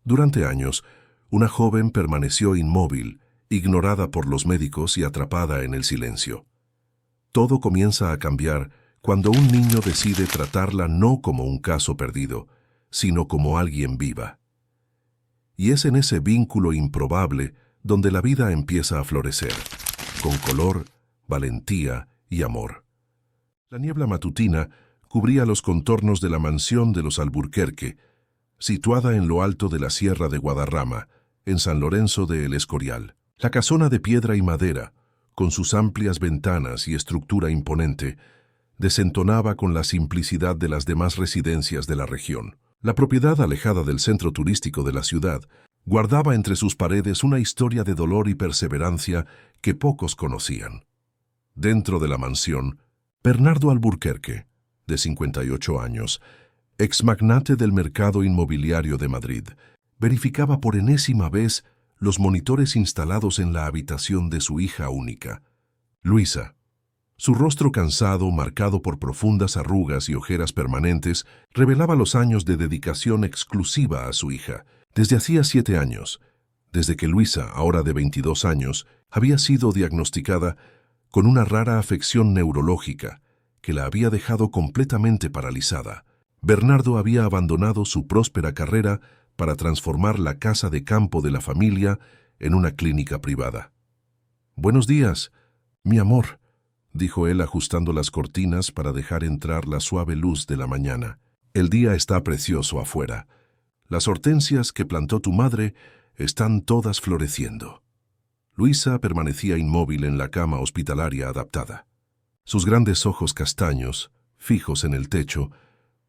Durante años, una joven permaneció inmóvil, ignorada por los médicos y atrapada en el silencio. Todo comienza a cambiar cuando un niño decide tratarla no como un caso perdido, sino como alguien viva. Y es en ese vínculo improbable donde la vida empieza a florecer, con color, valentía y amor. La niebla matutina cubría los contornos de la mansión de los Alburquerque, situada en lo alto de la Sierra de Guadarrama, en San Lorenzo de El Escorial. La casona de piedra y madera, con sus amplias ventanas y estructura imponente, desentonaba con la simplicidad de las demás residencias de la región. La propiedad, alejada del centro turístico de la ciudad, guardaba entre sus paredes una historia de dolor y perseverancia que pocos conocían. Dentro de la mansión, Bernardo Alburquerque, de 58 años, exmagnate del mercado inmobiliario de Madrid, verificaba por enésima vez los monitores instalados en la habitación de su hija única, Luisa. Su rostro cansado, marcado por profundas arrugas y ojeras permanentes, revelaba los años de dedicación exclusiva a su hija. Desde hacía 7 años, desde que Luisa, ahora de 22 años, había sido diagnosticada con una rara afección neurológica que la había dejado completamente paralizada, Bernardo había abandonado su próspera carrera para transformar la casa de campo de la familia en una clínica privada. «Buenos días, mi amor», dijo él ajustando las cortinas para dejar entrar la suave luz de la mañana. «El día está precioso afuera. Las hortensias que plantó tu madre están todas floreciendo». Luisa permanecía inmóvil en la cama hospitalaria adaptada. Sus grandes ojos castaños, fijos en el techo,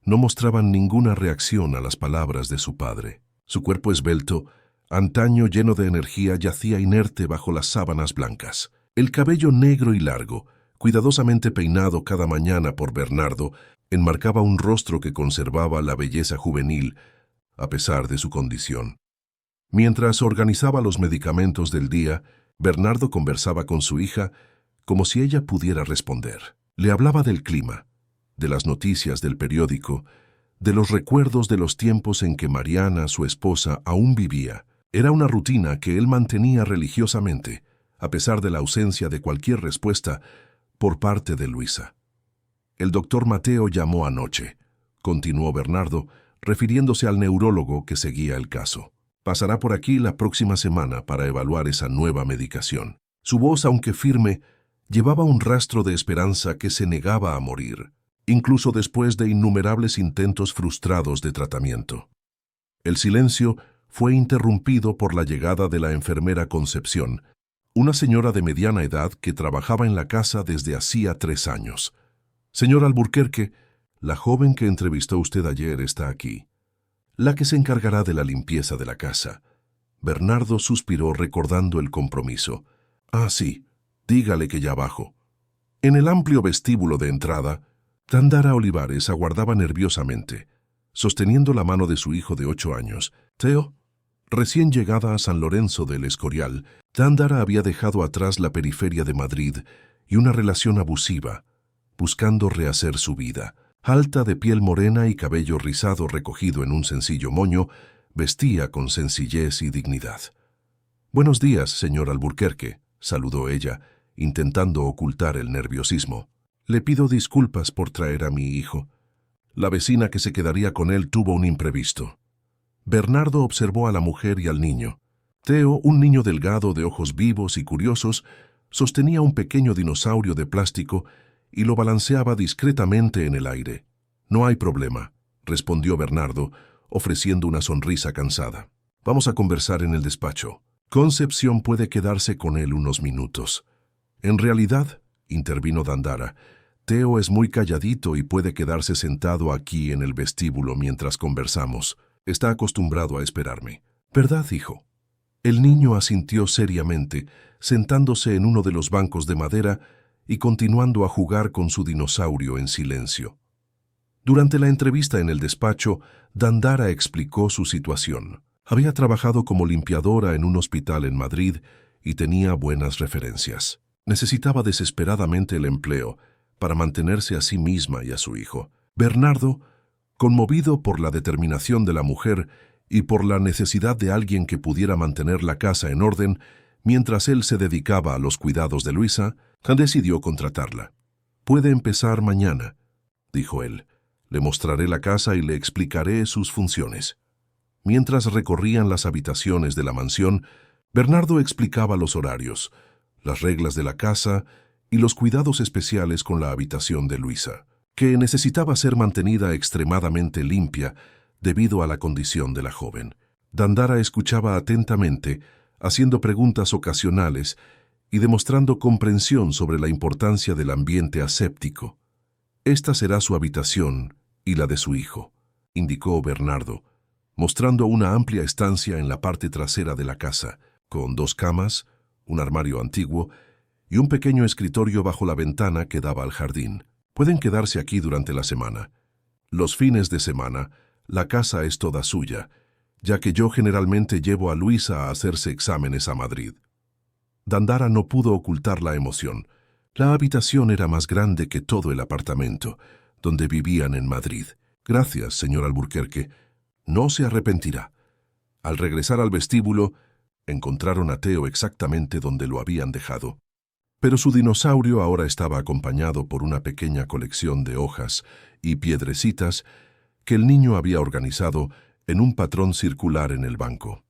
no mostraban ninguna reacción a las palabras de su padre. Su cuerpo esbelto, antaño lleno de energía, yacía inerte bajo las sábanas blancas. El cabello negro y largo, cuidadosamente peinado cada mañana por Bernardo, enmarcaba un rostro que conservaba la belleza juvenil, a pesar de su condición. Mientras organizaba los medicamentos del día, Bernardo conversaba con su hija como si ella pudiera responder. Le hablaba del clima, de las noticias del periódico, de los recuerdos de los tiempos en que Mariana, su esposa, aún vivía. Era una rutina que él mantenía religiosamente, a pesar de la ausencia de cualquier respuesta por parte de Luisa. «El doctor Mateo llamó anoche», continuó Bernardo, refiriéndose al neurólogo que seguía el caso. «Pasará por aquí la próxima semana para evaluar esa nueva medicación». Su voz, aunque firme, llevaba un rastro de esperanza que se negaba a morir, incluso después de innumerables intentos frustrados de tratamiento. El silencio fue interrumpido por la llegada de la enfermera Concepción, una señora de mediana edad que trabajaba en la casa desde hacía 3 años. «Señor Alburquerque, la joven que entrevistó usted ayer está aquí, la que se encargará de la limpieza de la casa». Bernardo suspiró recordando el compromiso. «Ah, sí, dígale que ya bajo». En el amplio vestíbulo de entrada, Dandara Olivares aguardaba nerviosamente, sosteniendo la mano de su hijo de 8 años, Teo. Recién llegada a San Lorenzo del Escorial, Dandara había dejado atrás la periferia de Madrid y una relación abusiva, buscando rehacer su vida. Alta, de piel morena y cabello rizado recogido en un sencillo moño, vestía con sencillez y dignidad. «Buenos días, señor Alburquerque», saludó ella, intentando ocultar el nerviosismo. «Le pido disculpas por traer a mi hijo. La vecina que se quedaría con él tuvo un imprevisto». Bernardo observó a la mujer y al niño. Teo, un niño delgado de ojos vivos y curiosos, sostenía un pequeño dinosaurio de plástico y lo balanceaba discretamente en el aire. «No hay problema», respondió Bernardo, ofreciendo una sonrisa cansada. «Vamos a conversar en el despacho. Concepción puede quedarse con él unos minutos». «En realidad», intervino Dandara, «Teo es muy calladito y puede quedarse sentado aquí en el vestíbulo mientras conversamos. Está acostumbrado a esperarme». «¿Verdad, hijo?». El niño asintió seriamente, sentándose en uno de los bancos de madera y continuando a jugar con su dinosaurio en silencio. Durante la entrevista en el despacho, Dandara explicó su situación. Había trabajado como limpiadora en un hospital en Madrid y tenía buenas referencias. Necesitaba desesperadamente el empleo para mantenerse a sí misma y a su hijo. Bernardo, conmovido por la determinación de la mujer, y por la necesidad de alguien que pudiera mantener la casa en orden mientras él se dedicaba a los cuidados de Luisa, decidió contratarla. «Puede empezar mañana», dijo él. «Le mostraré la casa y le explicaré sus funciones». Mientras recorrían las habitaciones de la mansión, Bernardo explicaba los horarios, las reglas de la casa y los cuidados especiales con la habitación de Luisa, que necesitaba ser mantenida extremadamente limpia debido a la condición de la joven. Dandara escuchaba atentamente, haciendo preguntas ocasionales y demostrando comprensión sobre la importancia del ambiente aséptico. «Esta será su habitación y la de su hijo», indicó Bernardo, mostrando una amplia estancia en la parte trasera de la casa, con 2 camas, un armario antiguo y un pequeño escritorio bajo la ventana que daba al jardín. «Pueden quedarse aquí durante la semana. Los fines de semana, la casa es toda suya, ya que yo generalmente llevo a Luisa a hacerse exámenes a Madrid». Dandara no pudo ocultar la emoción. La habitación era más grande que todo el apartamento, donde vivían en Madrid. «Gracias, señor Alburquerque. No se arrepentirá». Al regresar al vestíbulo, encontraron a Theo exactamente donde lo habían dejado. Pero su dinosaurio ahora estaba acompañado por una pequeña colección de hojas y piedrecitas que el niño había organizado en un patrón circular en el banco.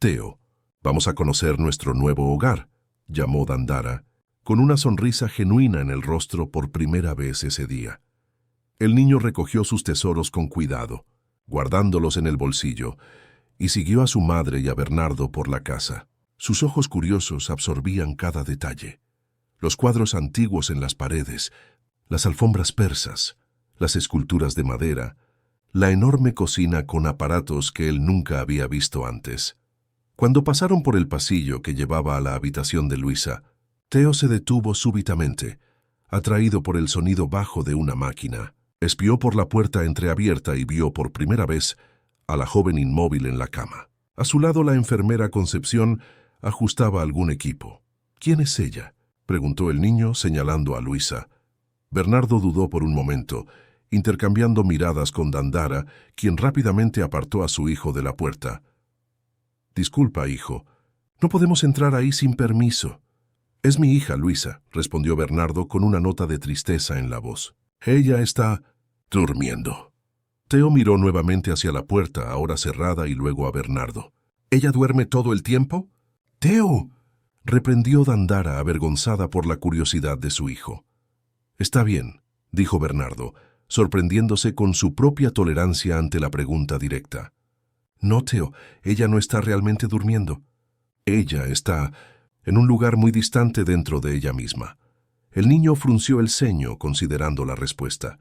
«Theo, vamos a conocer nuestro nuevo hogar», llamó Dandara, con una sonrisa genuina en el rostro por primera vez ese día. El niño recogió sus tesoros con cuidado, guardándolos en el bolsillo, y siguió a su madre y a Bernardo por la casa. Sus ojos curiosos absorbían cada detalle. Los cuadros antiguos en las paredes, las alfombras persas, las esculturas de madera, la enorme cocina con aparatos que él nunca había visto antes. Cuando pasaron por el pasillo que llevaba a la habitación de Luisa, Theo se detuvo súbitamente, atraído por el sonido bajo de una máquina. Espió por la puerta entreabierta y vio por primera vez a la joven inmóvil en la cama. A su lado la enfermera Concepción ajustaba algún equipo. «¿Quién es ella?», preguntó el niño señalando a Luisa. Bernardo dudó por un momento, intercambiando miradas con Dandara, quien rápidamente apartó a su hijo de la puerta. «Disculpa, hijo, no podemos entrar ahí sin permiso». «Es mi hija, Luisa», respondió Bernardo con una nota de tristeza en la voz. «Ella está durmiendo». Theo miró nuevamente hacia la puerta, ahora cerrada, y luego a Bernardo. «¿Ella duerme todo el tiempo?» «Theo», reprendió Dandara, avergonzada por la curiosidad de su hijo. «Está bien», dijo Bernardo, sorprendiéndose con su propia tolerancia ante la pregunta directa. «No, Theo, ella no está realmente durmiendo. Ella está en un lugar muy distante dentro de ella misma». El niño frunció el ceño considerando la respuesta.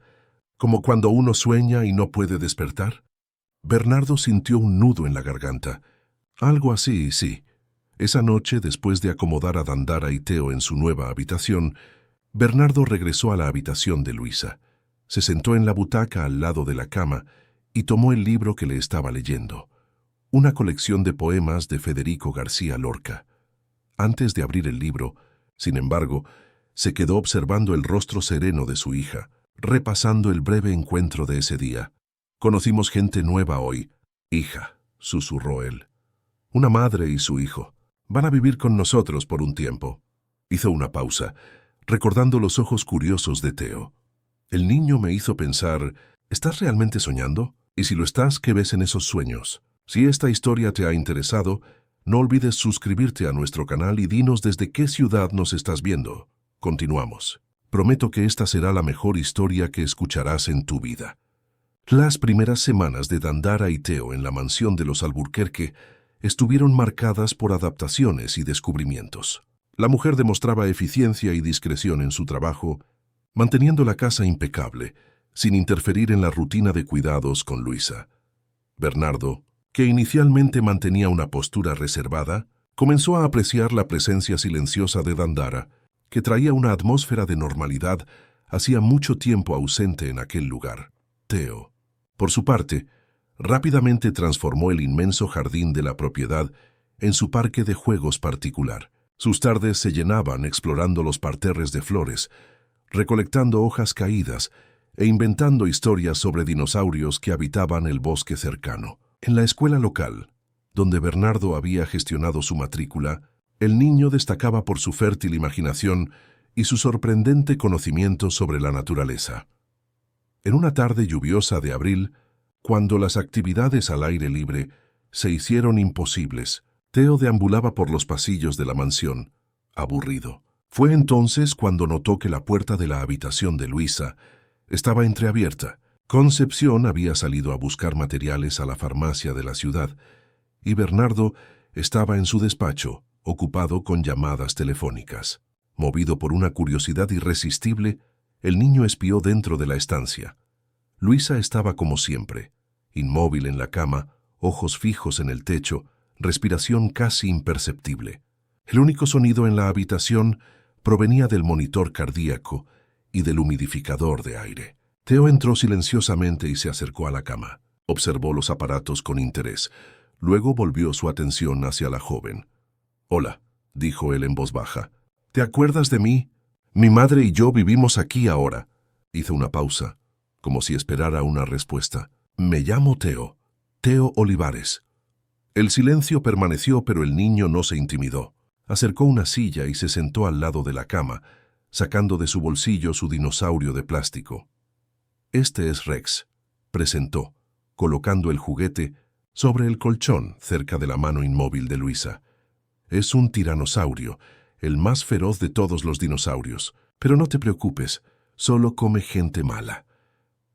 «¿Como cuando uno sueña y no puede despertar?» Bernardo sintió un nudo en la garganta. «Algo así, sí». Esa noche, después de acomodar a Dandara y Theo en su nueva habitación, Bernardo regresó a la habitación de Luisa. Se sentó en la butaca al lado de la cama y tomó el libro que le estaba leyendo, una colección de poemas de Federico García Lorca. Antes de abrir el libro, sin embargo, se quedó observando el rostro sereno de su hija, repasando el breve encuentro de ese día. «Conocimos gente nueva hoy, hija», susurró él. «Una madre y su hijo. Van a vivir con nosotros por un tiempo». Hizo una pausa, recordando los ojos curiosos de Theo. «El niño me hizo pensar, ¿estás realmente soñando? Y si lo estás, ¿qué ves en esos sueños? Si esta historia te ha interesado, no olvides suscribirte a nuestro canal y dinos desde qué ciudad nos estás viendo. Continuamos. Prometo que esta será la mejor historia que escucharás en tu vida». Las primeras semanas de Dandara y Theo en la mansión de los Alburquerque estuvieron marcadas por adaptaciones y descubrimientos. La mujer demostraba eficiencia y discreción en su trabajo, manteniendo la casa impecable, sin interferir en la rutina de cuidados con Luisa. Bernardo, que inicialmente mantenía una postura reservada, comenzó a apreciar la presencia silenciosa de Dandara, que traía una atmósfera de normalidad hacía mucho tiempo ausente en aquel lugar. Theo, por su parte, rápidamente transformó el inmenso jardín de la propiedad en su parque de juegos particular. Sus tardes se llenaban explorando los parterres de flores, recolectando hojas caídas e inventando historias sobre dinosaurios que habitaban el bosque cercano. En la escuela local, donde Bernardo había gestionado su matrícula, el niño destacaba por su fértil imaginación y su sorprendente conocimiento sobre la naturaleza. En una tarde lluviosa de abril, cuando las actividades al aire libre se hicieron imposibles, Theo deambulaba por los pasillos de la mansión, aburrido. Fue entonces cuando notó que la puerta de la habitación de Luisa estaba entreabierta. Concepción había salido a buscar materiales a la farmacia de la ciudad, y Bernardo estaba en su despacho, ocupado con llamadas telefónicas. Movido por una curiosidad irresistible, el niño espió dentro de la estancia. Luisa estaba como siempre, inmóvil en la cama, ojos fijos en el techo, respiración casi imperceptible. El único sonido en la habitación provenía del monitor cardíaco y del humidificador de aire. Theo entró silenciosamente y se acercó a la cama. Observó los aparatos con interés. Luego volvió su atención hacia la joven. «Hola», dijo él en voz baja. «¿Te acuerdas de mí? Mi madre y yo vivimos aquí ahora». Hizo una pausa, como si esperara una respuesta. «Me llamo Theo. Theo Olivares». El silencio permaneció, pero el niño no se intimidó. Acercó una silla y se sentó al lado de la cama, sacando de su bolsillo su dinosaurio de plástico. «Este es Rex», presentó, colocando el juguete sobre el colchón cerca de la mano inmóvil de Luisa. «Es un tiranosaurio, el más feroz de todos los dinosaurios. Pero no te preocupes, solo come gente mala».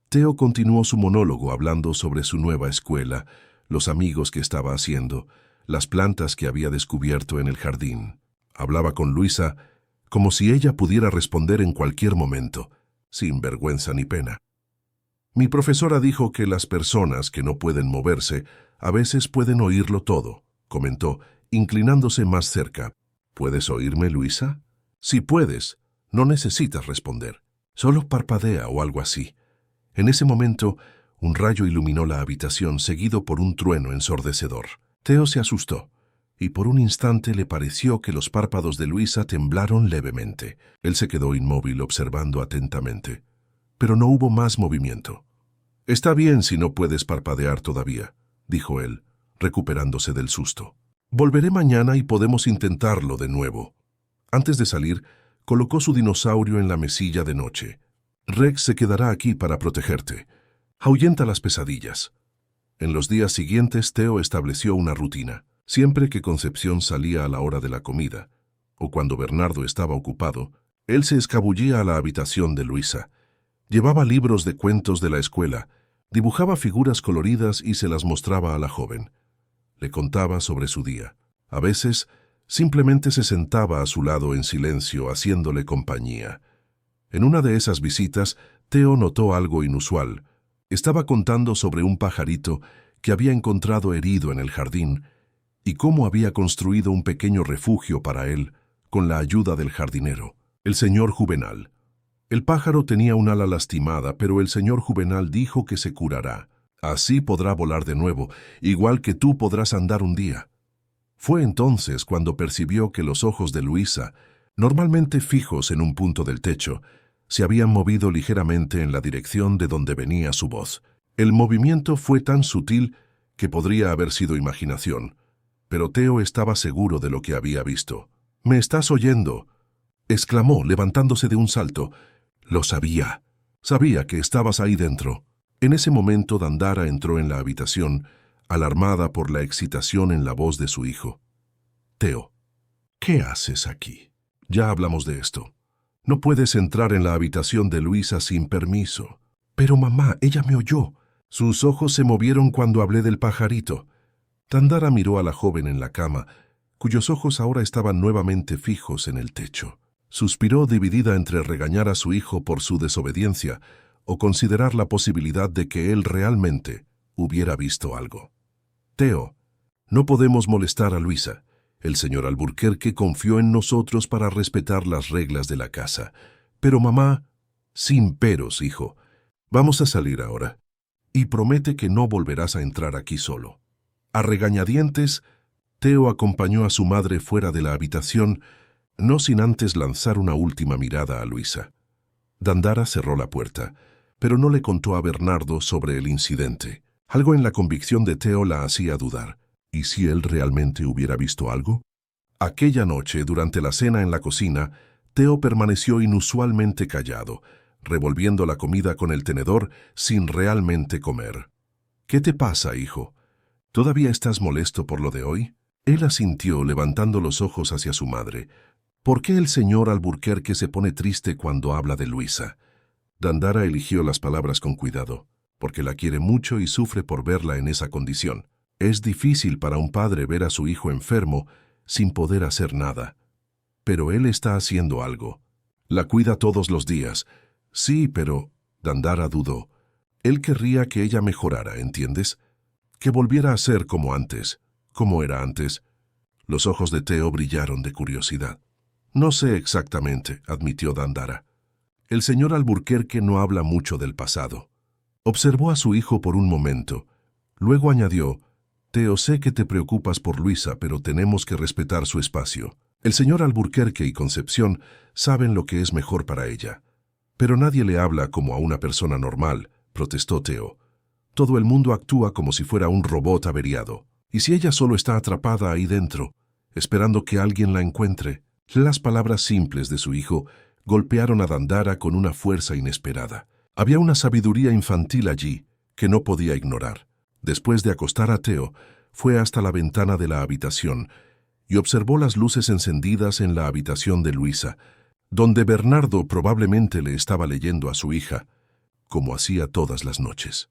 Theo continuó su monólogo hablando sobre su nueva escuela, los amigos que estaba haciendo, las plantas que había descubierto en el jardín. Hablaba con Luisa como si ella pudiera responder en cualquier momento, sin vergüenza ni pena. «Mi profesora dijo que las personas que no pueden moverse a veces pueden oírlo todo», comentó, inclinándose más cerca. «¿Puedes oírme, Luisa?» «Si puedes, no necesitas responder. Solo parpadea o algo así». En ese momento, un rayo iluminó la habitación seguido por un trueno ensordecedor. Theo se asustó, y por un instante le pareció que los párpados de Luisa temblaron levemente. Él se quedó inmóvil observando atentamente, pero no hubo más movimiento. «Está bien si no puedes parpadear todavía», dijo él, recuperándose del susto. «Volveré mañana y podemos intentarlo de nuevo». Antes de salir, colocó su dinosaurio en la mesilla de noche. «Rex se quedará aquí para protegerte. Ahuyenta las pesadillas». En los días siguientes, Theo estableció una rutina. Siempre que Concepción salía a la hora de la comida, o cuando Bernardo estaba ocupado, él se escabullía a la habitación de Luisa. Llevaba libros de cuentos de la escuela, dibujaba figuras coloridas y se las mostraba a la joven. Le contaba sobre su día. A veces, simplemente se sentaba a su lado en silencio, haciéndole compañía. En una de esas visitas, Theo notó algo inusual. Estaba contando sobre un pajarito que había encontrado herido en el jardín y cómo había construido un pequeño refugio para él con la ayuda del jardinero, el señor Juvenal. El pájaro tenía un ala lastimada, pero el señor Juvenal dijo que se curará. Así podrá volar de nuevo, igual que tú podrás andar un día. Fue entonces cuando percibió que los ojos de Luisa, normalmente fijos en un punto del techo, se habían movido ligeramente en la dirección de donde venía su voz. El movimiento fue tan sutil que podría haber sido imaginación, pero Theo estaba seguro de lo que había visto. «¿Me estás oyendo?», exclamó, levantándose de un salto. «Lo sabía. Sabía que estabas ahí dentro». En ese momento Dandara entró en la habitación, alarmada por la excitación en la voz de su hijo. «Theo, ¿qué haces aquí? Ya hablamos de esto. No puedes entrar en la habitación de Luisa sin permiso». «Pero mamá, ella me oyó». Sus ojos se movieron cuando hablé del pajarito. Dandara miró a la joven en la cama, cuyos ojos ahora estaban nuevamente fijos en el techo. Suspiró, dividida entre regañar a su hijo por su desobediencia o considerar la posibilidad de que él realmente hubiera visto algo. «Theo, no podemos molestar a Luisa. El señor Alburquerque confió en nosotros para respetar las reglas de la casa. Pero mamá...» «Sin peros, hijo. Vamos a salir ahora. Y promete que no volverás a entrar aquí solo». A regañadientes, Theo acompañó a su madre fuera de la habitación, no sin antes lanzar una última mirada a Luisa. Dandara cerró la puerta, pero no le contó a Bernardo sobre el incidente. Algo en la convicción de Theo la hacía dudar. ¿Y si él realmente hubiera visto algo? Aquella noche, durante la cena en la cocina, Theo permaneció inusualmente callado, revolviendo la comida con el tenedor sin realmente comer. ¿Qué te pasa, hijo? ¿Todavía estás molesto por lo de hoy? Él asintió, levantando los ojos hacia su madre. ¿Por qué el señor Alburquerque se pone triste cuando habla de Luisa? Dandara eligió las palabras con cuidado, porque la quiere mucho y sufre por verla en esa condición. Es difícil para un padre ver a su hijo enfermo sin poder hacer nada. Pero él está haciendo algo. La cuida todos los días. Sí, pero... Dandara dudó. Él querría que ella mejorara, ¿entiendes? Que volviera a ser como antes. ¿Cómo era antes? Los ojos de Theo brillaron de curiosidad. No sé exactamente, admitió Dandara. El señor Alburquerque no habla mucho del pasado. Observó a su hijo por un momento. Luego añadió, Theo, sé que te preocupas por Luisa, pero tenemos que respetar su espacio. El señor Alburquerque y Concepción saben lo que es mejor para ella. Pero nadie le habla como a una persona normal, protestó Theo. Todo el mundo actúa como si fuera un robot averiado. ¿Y si ella solo está atrapada ahí dentro, esperando que alguien la encuentre? Las palabras simples de su hijo golpearon a Dandara con una fuerza inesperada. Había una sabiduría infantil allí que no podía ignorar. Después de acostar a Theo, fue hasta la ventana de la habitación y observó las luces encendidas en la habitación de Luisa, donde Bernardo probablemente le estaba leyendo a su hija, como hacía todas las noches.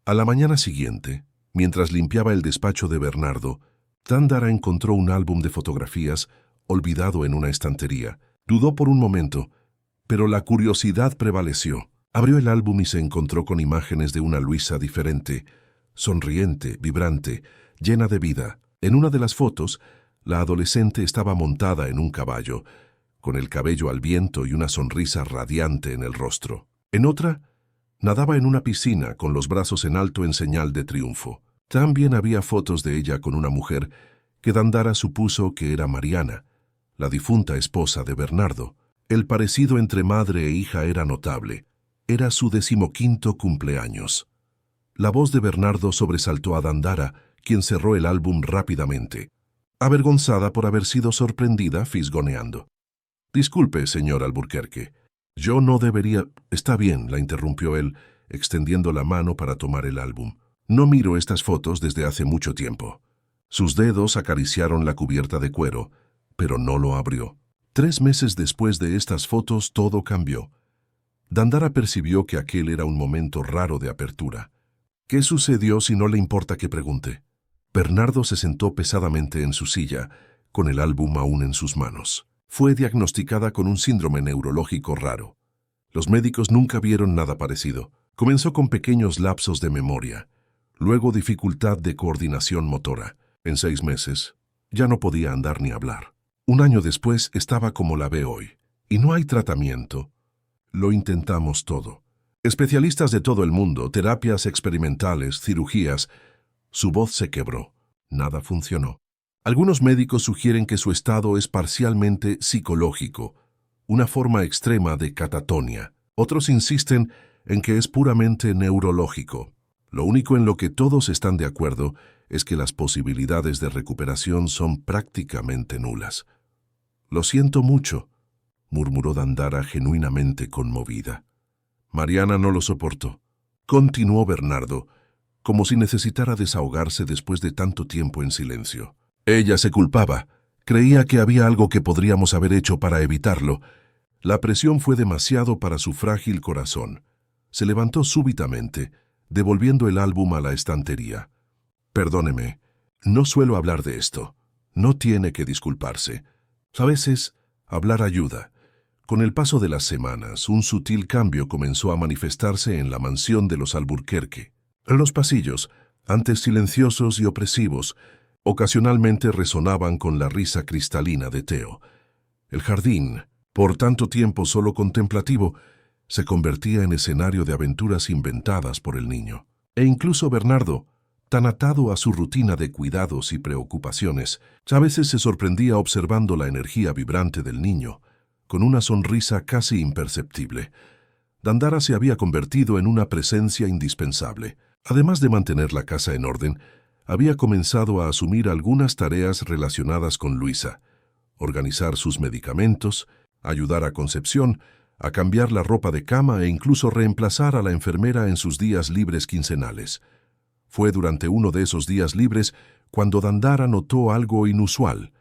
A la mañana siguiente, mientras limpiaba el despacho de Bernardo, Dandara encontró un álbum de fotografías olvidado en una estantería. Dudó por un momento, pero la curiosidad prevaleció. Abrió el álbum y se encontró con imágenes de una Luisa diferente, sonriente, vibrante, llena de vida. En una de las fotos, la adolescente estaba montada en un caballo, con el cabello al viento y una sonrisa radiante en el rostro. En otra, nadaba en una piscina con los brazos en alto en señal de triunfo. También había fotos de ella con una mujer que Dandara supuso que era Mariana, la difunta esposa de Bernardo. El parecido entre madre e hija era notable. Era su 15º cumpleaños. La voz de Bernardo sobresaltó a Dandara, quien cerró el álbum rápidamente, avergonzada por haber sido sorprendida fisgoneando. «Disculpe, señor Alburquerque. Yo no debería...» «Está bien», la interrumpió él, extendiendo la mano para tomar el álbum. «No miro estas fotos desde hace mucho tiempo». Sus dedos acariciaron la cubierta de cuero, pero no lo abrió. 3 meses después de estas fotos todo cambió. Dandara percibió que aquel era un momento raro de apertura. ¿Qué sucedió si no le importa que pregunte? Bernardo se sentó pesadamente en su silla, con el álbum aún en sus manos. Fue diagnosticada con un síndrome neurológico raro. Los médicos nunca vieron nada parecido. Comenzó con pequeños lapsos de memoria, luego dificultad de coordinación motora. En 6 meses, ya no podía andar ni hablar. 1 año después estaba como la ve hoy. Y no hay tratamiento. Lo intentamos todo. Especialistas de todo el mundo, terapias experimentales, cirugías. Su voz se quebró. Nada funcionó. Algunos médicos sugieren que su estado es parcialmente psicológico, una forma extrema de catatonia. Otros insisten en que es puramente neurológico. Lo único en lo que todos están de acuerdo es que las posibilidades de recuperación son prácticamente nulas. «Lo siento mucho», murmuró Dandara genuinamente conmovida. Mariana no lo soportó. Continuó Bernardo, como si necesitara desahogarse después de tanto tiempo en silencio. Ella se culpaba. Creía que había algo que podríamos haber hecho para evitarlo. La presión fue demasiado para su frágil corazón. Se levantó súbitamente, devolviendo el álbum a la estantería. «Perdóneme, no suelo hablar de esto. No tiene que disculparse. A veces, hablar ayuda». Con el paso de las semanas, un sutil cambio comenzó a manifestarse en la mansión de los Alburquerque. Los pasillos, antes silenciosos y opresivos, ocasionalmente resonaban con la risa cristalina de Theo. El jardín, por tanto tiempo solo contemplativo, se convertía en escenario de aventuras inventadas por el niño. E incluso Bernardo, tan atado a su rutina de cuidados y preocupaciones, a veces se sorprendía observando la energía vibrante del niño, con una sonrisa casi imperceptible. Dandara se había convertido en una presencia indispensable. Además de mantener la casa en orden, había comenzado a asumir algunas tareas relacionadas con Luisa: organizar sus medicamentos, ayudar a Concepción, a cambiar la ropa de cama e incluso reemplazar a la enfermera en sus días libres quincenales. Fue durante uno de esos días libres cuando Dandara notó algo inusual.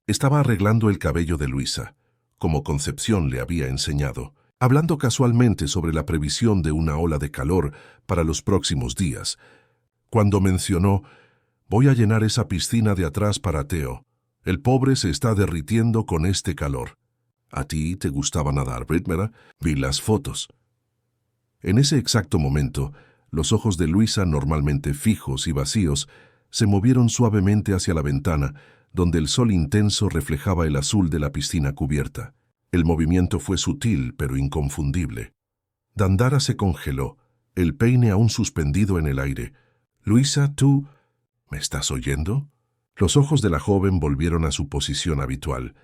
Estaba arreglando el cabello de Luisa, como Concepción le había enseñado, hablando casualmente sobre la previsión de una ola de calor para los próximos días, cuando mencionó: «Voy a llenar esa piscina de atrás para Theo. El pobre se está derritiendo con este calor». «¿A ti te gustaba nadar, Britt? Vi las fotos». En ese exacto momento, los ojos de Luisa, normalmente fijos y vacíos, se movieron suavemente hacia la ventana, donde el sol intenso reflejaba el azul de la piscina cubierta. El movimiento fue sutil, pero inconfundible. Dandara se congeló, el peine aún suspendido en el aire. «Luisa, ¿tú me estás oyendo?». Los ojos de la joven volvieron a su posición habitual,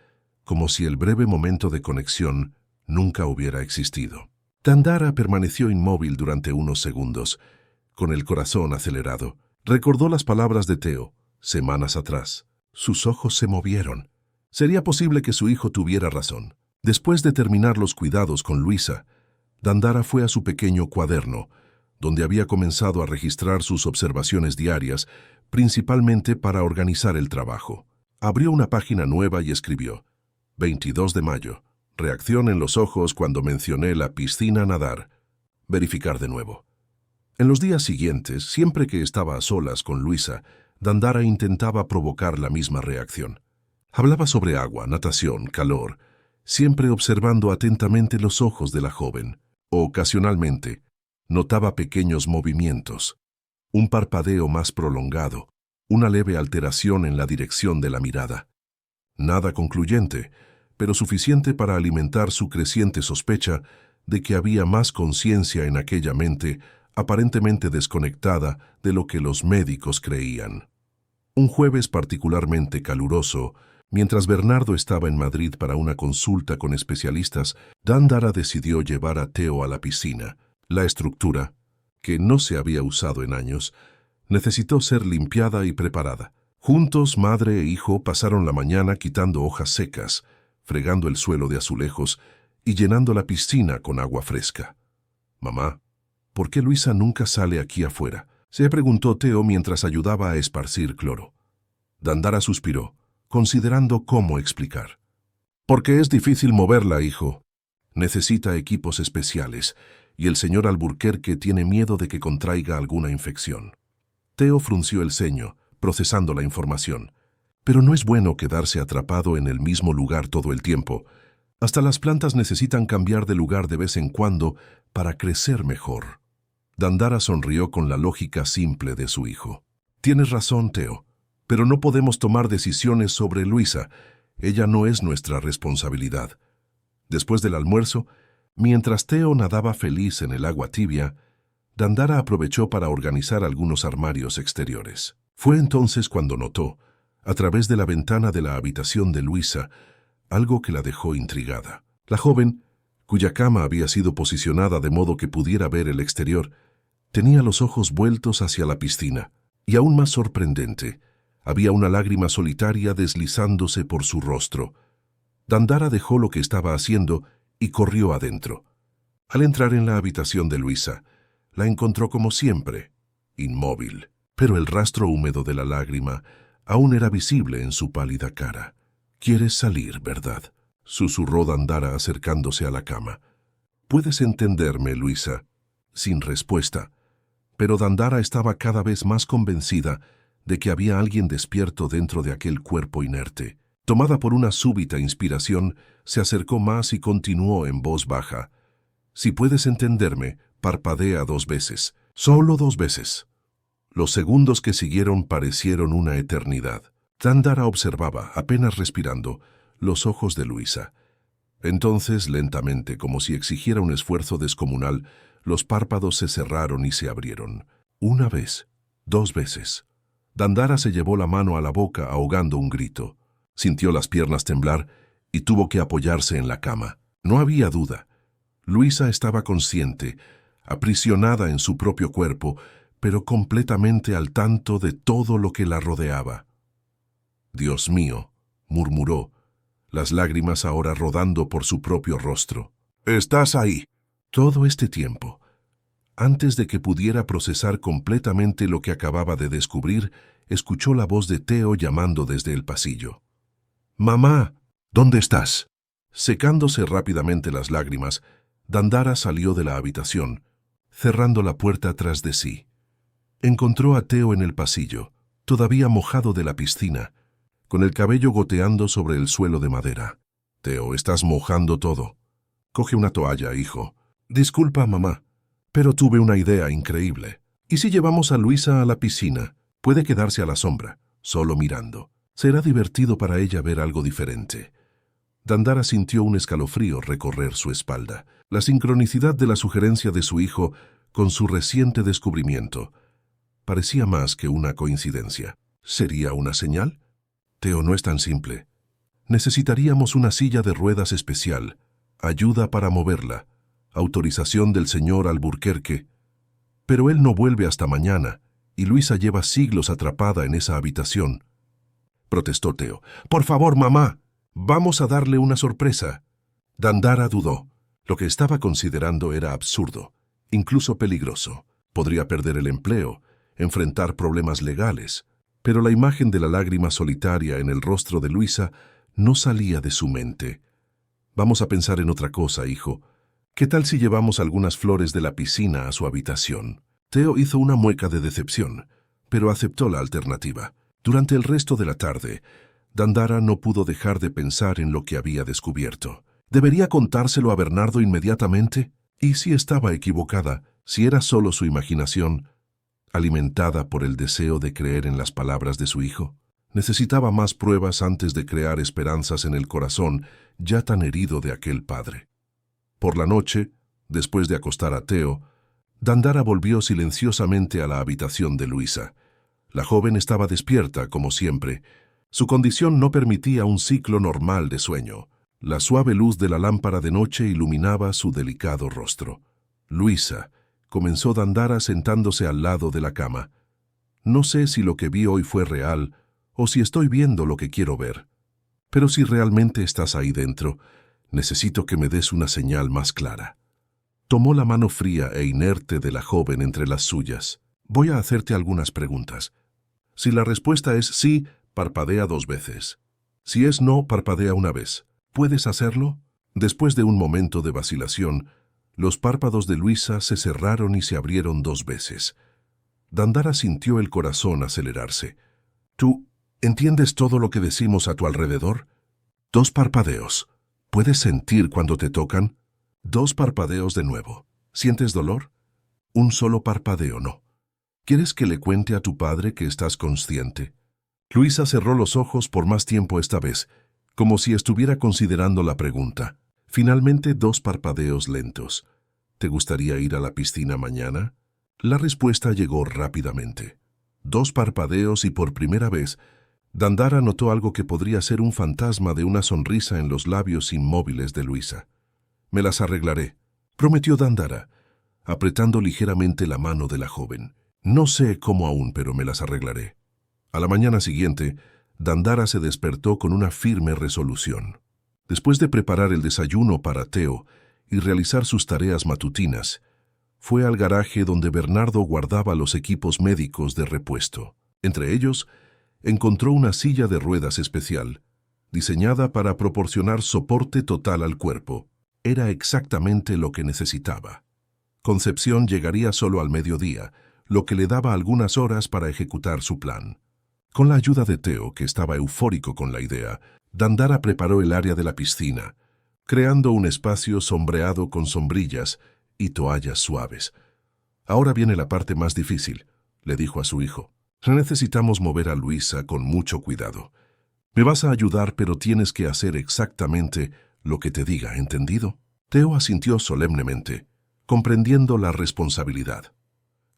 como si el breve momento de conexión nunca hubiera existido. Dandara permaneció inmóvil durante unos segundos, con el corazón acelerado. Recordó las palabras de Theo, semanas atrás. Sus ojos se movieron. Sería posible que su hijo tuviera razón. Después de terminar los cuidados con Luisa, Dandara fue a su pequeño cuaderno, donde había comenzado a registrar sus observaciones diarias, principalmente para organizar el trabajo. Abrió una página nueva y escribió: 22 de mayo. Reacción en los ojos cuando mencioné la piscina a nadar. Verificar de nuevo. En los días siguientes, siempre que estaba a solas con Luisa, Dandara intentaba provocar la misma reacción. Hablaba sobre agua, natación, calor, siempre observando atentamente los ojos de la joven. Ocasionalmente, notaba pequeños movimientos, un parpadeo más prolongado, una leve alteración en la dirección de la mirada. Nada concluyente, pero suficiente para alimentar su creciente sospecha de que había más conciencia en aquella mente aparentemente desconectada de lo que los médicos creían. Un jueves particularmente caluroso, mientras Bernardo estaba en Madrid para una consulta con especialistas, Dandara decidió llevar a Theo a la piscina. La estructura, que no se había usado en años, necesitó ser limpiada y preparada. Juntos, madre e hijo pasaron la mañana quitando hojas secas, fregando el suelo de azulejos y llenando la piscina con agua fresca. «Mamá, ¿por qué Luisa nunca sale aquí afuera?», se preguntó Theo mientras ayudaba a esparcir cloro. Dandara suspiró, considerando cómo explicar. «Porque es difícil moverla, hijo. Necesita equipos especiales, y el señor Alburquerque tiene miedo de que contraiga alguna infección». Theo frunció el ceño, procesando la información. «Pero no es bueno quedarse atrapado en el mismo lugar todo el tiempo. Hasta las plantas necesitan cambiar de lugar de vez en cuando para crecer mejor». Dandara sonrió con la lógica simple de su hijo. «Tienes razón, Theo, pero no podemos tomar decisiones sobre Luisa. Ella no es nuestra responsabilidad». Después del almuerzo, mientras Theo nadaba feliz en el agua tibia, Dandara aprovechó para organizar algunos armarios exteriores. Fue entonces cuando notó, a través de la ventana de la habitación de Luisa, algo que la dejó intrigada. La joven, cuya cama había sido posicionada de modo que pudiera ver el exterior, tenía los ojos vueltos hacia la piscina, y aún más sorprendente, había una lágrima solitaria deslizándose por su rostro. Dandara dejó lo que estaba haciendo y corrió adentro. Al entrar en la habitación de Luisa, la encontró como siempre, inmóvil, pero el rastro húmedo de la lágrima aún era visible en su pálida cara. «¿Quieres salir, verdad?», susurró Dandara acercándose a la cama. «¿Puedes entenderme, Luisa?». Sin respuesta, pero Dandara estaba cada vez más convencida de que había alguien despierto dentro de aquel cuerpo inerte. Tomada por una súbita inspiración, se acercó más y continuó en voz baja: «Si puedes entenderme, parpadea 2 veces, solo 2 veces». Los segundos que siguieron parecieron una eternidad. Dandara observaba, apenas respirando, los ojos de Luisa. Entonces, lentamente, como si exigiera un esfuerzo descomunal, los párpados se cerraron y se abrieron. 1 vez, 2 veces. Dandara se llevó la mano a la boca ahogando un grito. Sintió las piernas temblar y tuvo que apoyarse en la cama. No había duda. Luisa estaba consciente, aprisionada en su propio cuerpo, pero completamente al tanto de todo lo que la rodeaba. «Dios mío», murmuró, las lágrimas ahora rodando por su propio rostro. «¿Estás ahí?» Todo este tiempo. Antes de que pudiera procesar completamente lo que acababa de descubrir, escuchó la voz de Theo llamando desde el pasillo. «Mamá, ¿dónde estás?» Secándose rápidamente las lágrimas, Dandara salió de la habitación, cerrando la puerta tras de sí. Encontró a Theo en el pasillo, todavía mojado de la piscina, con el cabello goteando sobre el suelo de madera. «Theo, estás mojando todo. Coge una toalla, hijo». «Disculpa, mamá, pero tuve una idea increíble. ¿Y si llevamos a Luisa a la piscina? Puede quedarse a la sombra, solo mirando. Será divertido para ella ver algo diferente». Dandara sintió un escalofrío recorrer su espalda. La sincronicidad de la sugerencia de su hijo con su reciente descubrimiento parecía más que una coincidencia. ¿Sería una señal? Theo, no es tan simple. Necesitaríamos una silla de ruedas especial, ayuda para moverla, autorización del señor Alburquerque. Pero él no vuelve hasta mañana, y Luisa lleva siglos atrapada en esa habitación. Protestó Theo. «Por favor, mamá, vamos a darle una sorpresa». Dandara dudó. Lo que estaba considerando era absurdo, incluso peligroso. Podría perder el empleo, enfrentar problemas legales, pero la imagen de la lágrima solitaria en el rostro de Luisa no salía de su mente. «Vamos a pensar en otra cosa, hijo. ¿Qué tal si llevamos algunas flores de la piscina a su habitación?» Theo hizo una mueca de decepción, pero aceptó la alternativa. Durante el resto de la tarde, Dandara no pudo dejar de pensar en lo que había descubierto. ¿Debería contárselo a Bernardo inmediatamente? ¿Y si estaba equivocada, si era solo su imaginación, alimentada por el deseo de creer en las palabras de su hijo? Necesitaba más pruebas antes de crear esperanzas en el corazón ya tan herido de aquel padre. Por la noche, después de acostar a Theo, Dandara volvió silenciosamente a la habitación de Luisa. La joven estaba despierta, como siempre. Su condición no permitía un ciclo normal de sueño. La suave luz de la lámpara de noche iluminaba su delicado rostro. «Luisa», comenzó Dandara sentándose al lado de la cama. «No sé si lo que vi hoy fue real o si estoy viendo lo que quiero ver. Pero si realmente estás ahí dentro, necesito que me des una señal más clara». Tomó la mano fría e inerte de la joven entre las suyas. «Voy a hacerte algunas preguntas. Si la respuesta es sí, parpadea 2 veces. Si es no, parpadea 1 vez. ¿Puedes hacerlo?» Después de un momento de vacilación, los párpados de Luisa se cerraron y se abrieron 2 veces. Dandara sintió el corazón acelerarse. «¿Tú entiendes todo lo que decimos a tu alrededor?» 2 parpadeos. ¿Puedes sentir cuando te tocan? 2 parpadeos de nuevo. ¿Sientes dolor? 1 solo parpadeo, no. ¿Quieres que le cuente a tu padre que estás consciente?» Luisa cerró los ojos por más tiempo esta vez, como si estuviera considerando la pregunta. Finalmente 2 parpadeos lentos. «¿Te gustaría ir a la piscina mañana?» La respuesta llegó rápidamente. 2 parpadeos y por primera vez, Dandara notó algo que podría ser un fantasma de una sonrisa en los labios inmóviles de Luisa. «Me las arreglaré», prometió Dandara, apretando ligeramente la mano de la joven. «No sé cómo aún, pero me las arreglaré». A la mañana siguiente, Dandara se despertó con una firme resolución. Después de preparar el desayuno para Theo y realizar sus tareas matutinas, fue al garaje donde Bernardo guardaba los equipos médicos de repuesto. Entre ellos, encontró una silla de ruedas especial, diseñada para proporcionar soporte total al cuerpo. Era exactamente lo que necesitaba. Concepción llegaría solo al mediodía, lo que le daba algunas horas para ejecutar su plan. Con la ayuda de Theo, que estaba eufórico con la idea, Dandara preparó el área de la piscina, creando un espacio sombreado con sombrillas y toallas suaves. «Ahora viene la parte más difícil», le dijo a su hijo. «Necesitamos mover a Luisa con mucho cuidado. Me vas a ayudar, pero tienes que hacer exactamente lo que te diga, ¿entendido?» Theo asintió solemnemente, comprendiendo la responsabilidad.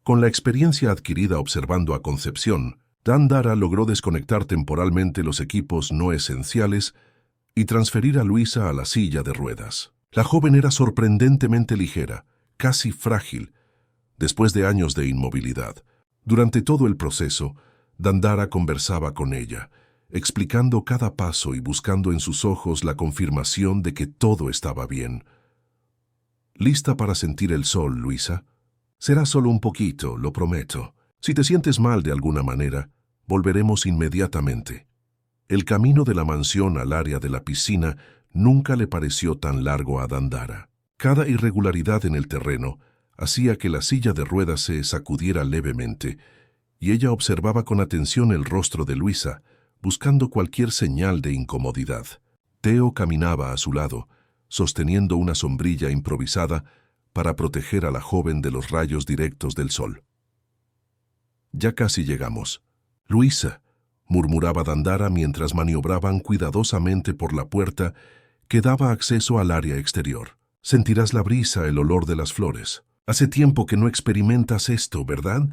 Con la experiencia adquirida observando a Concepción, Dandara logró desconectar temporalmente los equipos no esenciales y transferir a Luisa a la silla de ruedas. La joven era sorprendentemente ligera, casi frágil, después de años de inmovilidad. Durante todo el proceso, Dandara conversaba con ella, explicando cada paso y buscando en sus ojos la confirmación de que todo estaba bien. ¿Lista para sentir el sol, Luisa? Será solo un poquito, lo prometo. Si te sientes mal de alguna manera, volveremos inmediatamente. El camino de la mansión al área de la piscina nunca le pareció tan largo a Dandara. Cada irregularidad en el terreno hacía que la silla de ruedas se sacudiera levemente, y ella observaba con atención el rostro de Luisa, buscando cualquier señal de incomodidad. Theo caminaba a su lado, sosteniendo una sombrilla improvisada para proteger a la joven de los rayos directos del sol. «Ya casi llegamos. Luisa», murmuraba Dandara mientras maniobraban cuidadosamente por la puerta que daba acceso al área exterior. «Sentirás la brisa, el olor de las flores. Hace tiempo que no experimentas esto, ¿verdad?».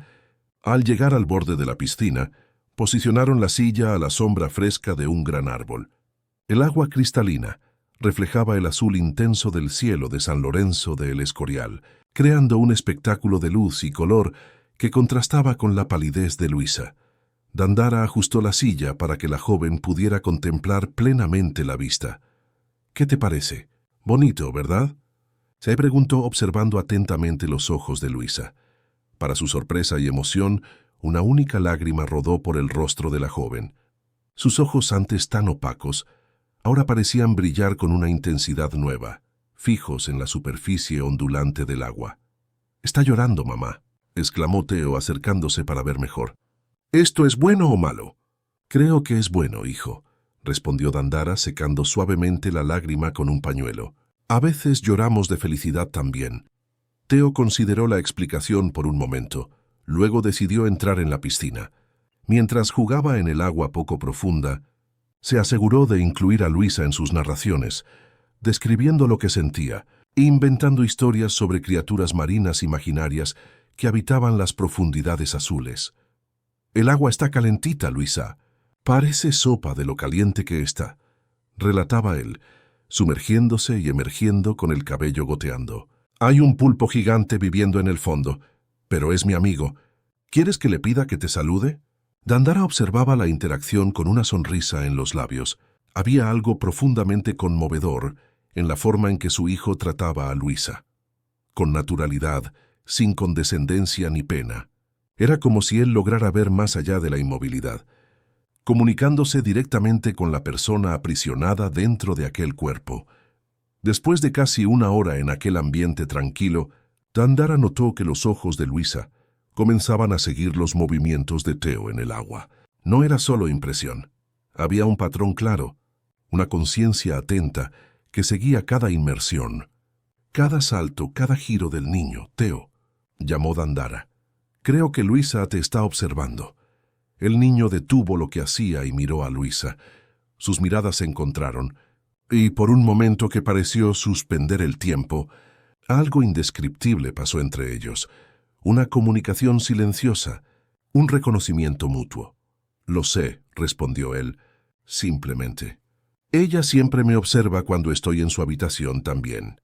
Al llegar al borde de la piscina, posicionaron la silla a la sombra fresca de un gran árbol. El agua cristalina reflejaba el azul intenso del cielo de San Lorenzo de El Escorial, creando un espectáculo de luz y color que contrastaba con la palidez de Luisa. Dandara ajustó la silla para que la joven pudiera contemplar plenamente la vista. «¿Qué te parece? Bonito, ¿verdad?», se preguntó observando atentamente los ojos de Luisa. Para su sorpresa y emoción, una única lágrima rodó por el rostro de la joven. Sus ojos, antes tan opacos, ahora parecían brillar con una intensidad nueva, fijos en la superficie ondulante del agua. «Está llorando, mamá», exclamó Theo acercándose para ver mejor. «¿Esto es bueno o malo?». «Creo que es bueno, hijo», respondió Dandara secando suavemente la lágrima con un pañuelo. «A veces lloramos de felicidad también». Theo consideró la explicación por un momento, luego decidió entrar en la piscina. Mientras jugaba en el agua poco profunda, se aseguró de incluir a Luisa en sus narraciones, describiendo lo que sentía e inventando historias sobre criaturas marinas imaginarias que habitaban las profundidades azules. «El agua está calentita, Luisa. Parece sopa de lo caliente que está», relataba él, sumergiéndose y emergiendo con el cabello goteando. «Hay un pulpo gigante viviendo en el fondo, pero es mi amigo. ¿Quieres que le pida que te salude?». Dandara observaba la interacción con una sonrisa en los labios. Había algo profundamente conmovedor en la forma en que su hijo trataba a Luisa. Con naturalidad, sin condescendencia ni pena. Era como si él lograra ver más allá de la inmovilidad, comunicándose directamente con la persona aprisionada dentro de aquel cuerpo. Después de casi una hora en aquel ambiente tranquilo, Dandara notó que los ojos de Luisa comenzaban a seguir los movimientos de Theo en el agua. No era solo impresión. Había un patrón claro, una conciencia atenta que seguía cada inmersión. «Cada salto, cada giro del niño, Theo», llamó Dandara. «Creo que Luisa te está observando». El niño detuvo lo que hacía y miró a Luisa. Sus miradas se encontraron, y por un momento que pareció suspender el tiempo, algo indescriptible pasó entre ellos. Una comunicación silenciosa, un reconocimiento mutuo. «Lo sé», respondió él, simplemente. «Ella siempre me observa cuando estoy en su habitación también».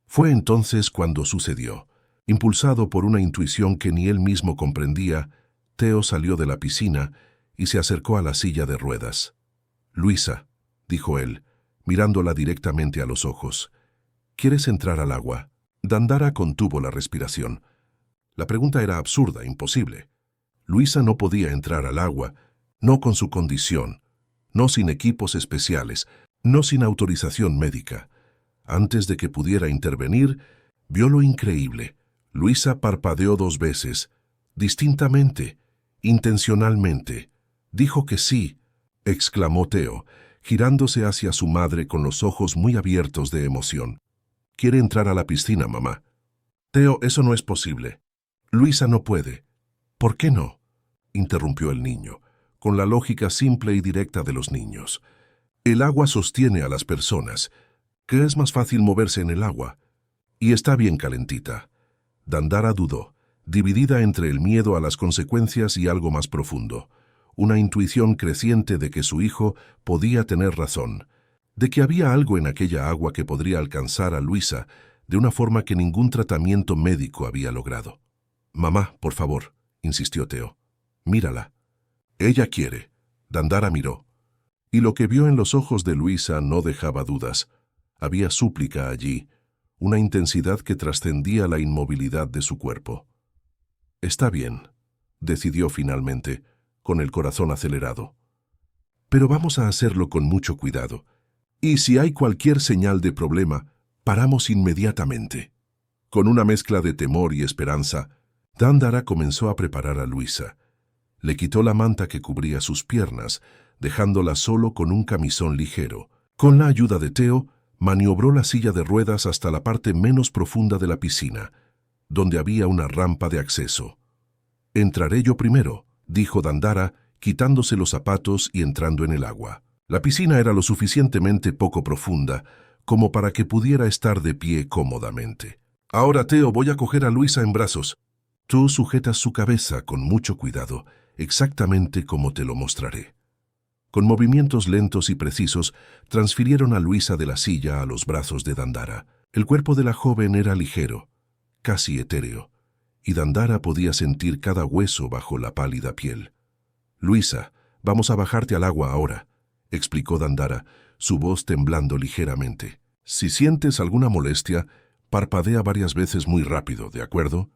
Fue entonces cuando sucedió. Impulsado por una intuición que ni él mismo comprendía, Theo salió de la piscina y se acercó a la silla de ruedas. «Luisa», dijo él, mirándola directamente a los ojos, «¿quieres entrar al agua?». Dandara contuvo la respiración. La pregunta era absurda, imposible. Luisa no podía entrar al agua, no con su condición, no sin equipos especiales, no sin autorización médica. Antes de que pudiera intervenir, vio lo increíble. Luisa parpadeó 2 veces, distintamente, intencionalmente. «Dijo que sí», exclamó Theo, girándose hacia su madre con los ojos muy abiertos de emoción. «Quiere entrar a la piscina, mamá». «Theo, eso no es posible. Luisa no puede». «¿Por qué no?», interrumpió el niño, con la lógica simple y directa de los niños. «El agua sostiene a las personas, que es más fácil moverse en el agua. Y está bien calentita». Dandara dudó, dividida entre el miedo a las consecuencias y algo más profundo, una intuición creciente de que su hijo podía tener razón, de que había algo en aquella agua que podría alcanzar a Luisa de una forma que ningún tratamiento médico había logrado. «Mamá, por favor», insistió Teo. Mírala. Ella quiere. Dandara miró. Y lo que vio en los ojos de Luisa no dejaba dudas. Había súplica allí, una intensidad que trascendía la inmovilidad de su cuerpo. Está bien, decidió finalmente, con el corazón acelerado. Pero vamos a hacerlo con mucho cuidado. Y si hay cualquier señal de problema, paramos inmediatamente. Con una mezcla de temor y esperanza, Dandara comenzó a preparar a Luisa. Le quitó la manta que cubría sus piernas, dejándola solo con un camisón ligero. Con la ayuda de Teo, maniobró la silla de ruedas hasta la parte menos profunda de la piscina, donde había una rampa de acceso. «Entraré yo primero», dijo Dandara, quitándose los zapatos y entrando en el agua. La piscina era lo suficientemente poco profunda como para que pudiera estar de pie cómodamente. «Ahora, Teo, voy a coger a Luisa en brazos. Tú sujetas su cabeza con mucho cuidado, exactamente como te lo mostraré». Con movimientos lentos y precisos, transfirieron a Luisa de la silla a los brazos de Dandara. El cuerpo de la joven era ligero, casi etéreo, y Dandara podía sentir cada hueso bajo la pálida piel. «Luisa, vamos a bajarte al agua ahora», explicó Dandara, su voz temblando ligeramente. «Si sientes alguna molestia, parpadea varias veces muy rápido, ¿de acuerdo?»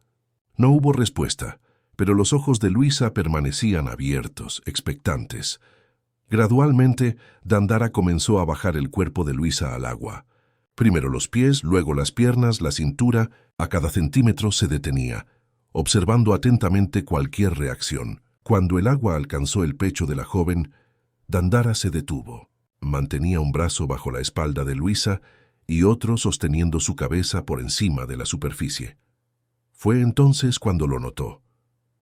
No hubo respuesta, pero los ojos de Luisa permanecían abiertos, expectantes. Gradualmente, Dandara comenzó a bajar el cuerpo de Luisa al agua. Primero los pies, luego las piernas, la cintura. A cada centímetro se detenía, observando atentamente cualquier reacción. Cuando el agua alcanzó el pecho de la joven, Dandara se detuvo. Mantenía un brazo bajo la espalda de Luisa y otro sosteniendo su cabeza por encima de la superficie. Fue entonces cuando lo notó.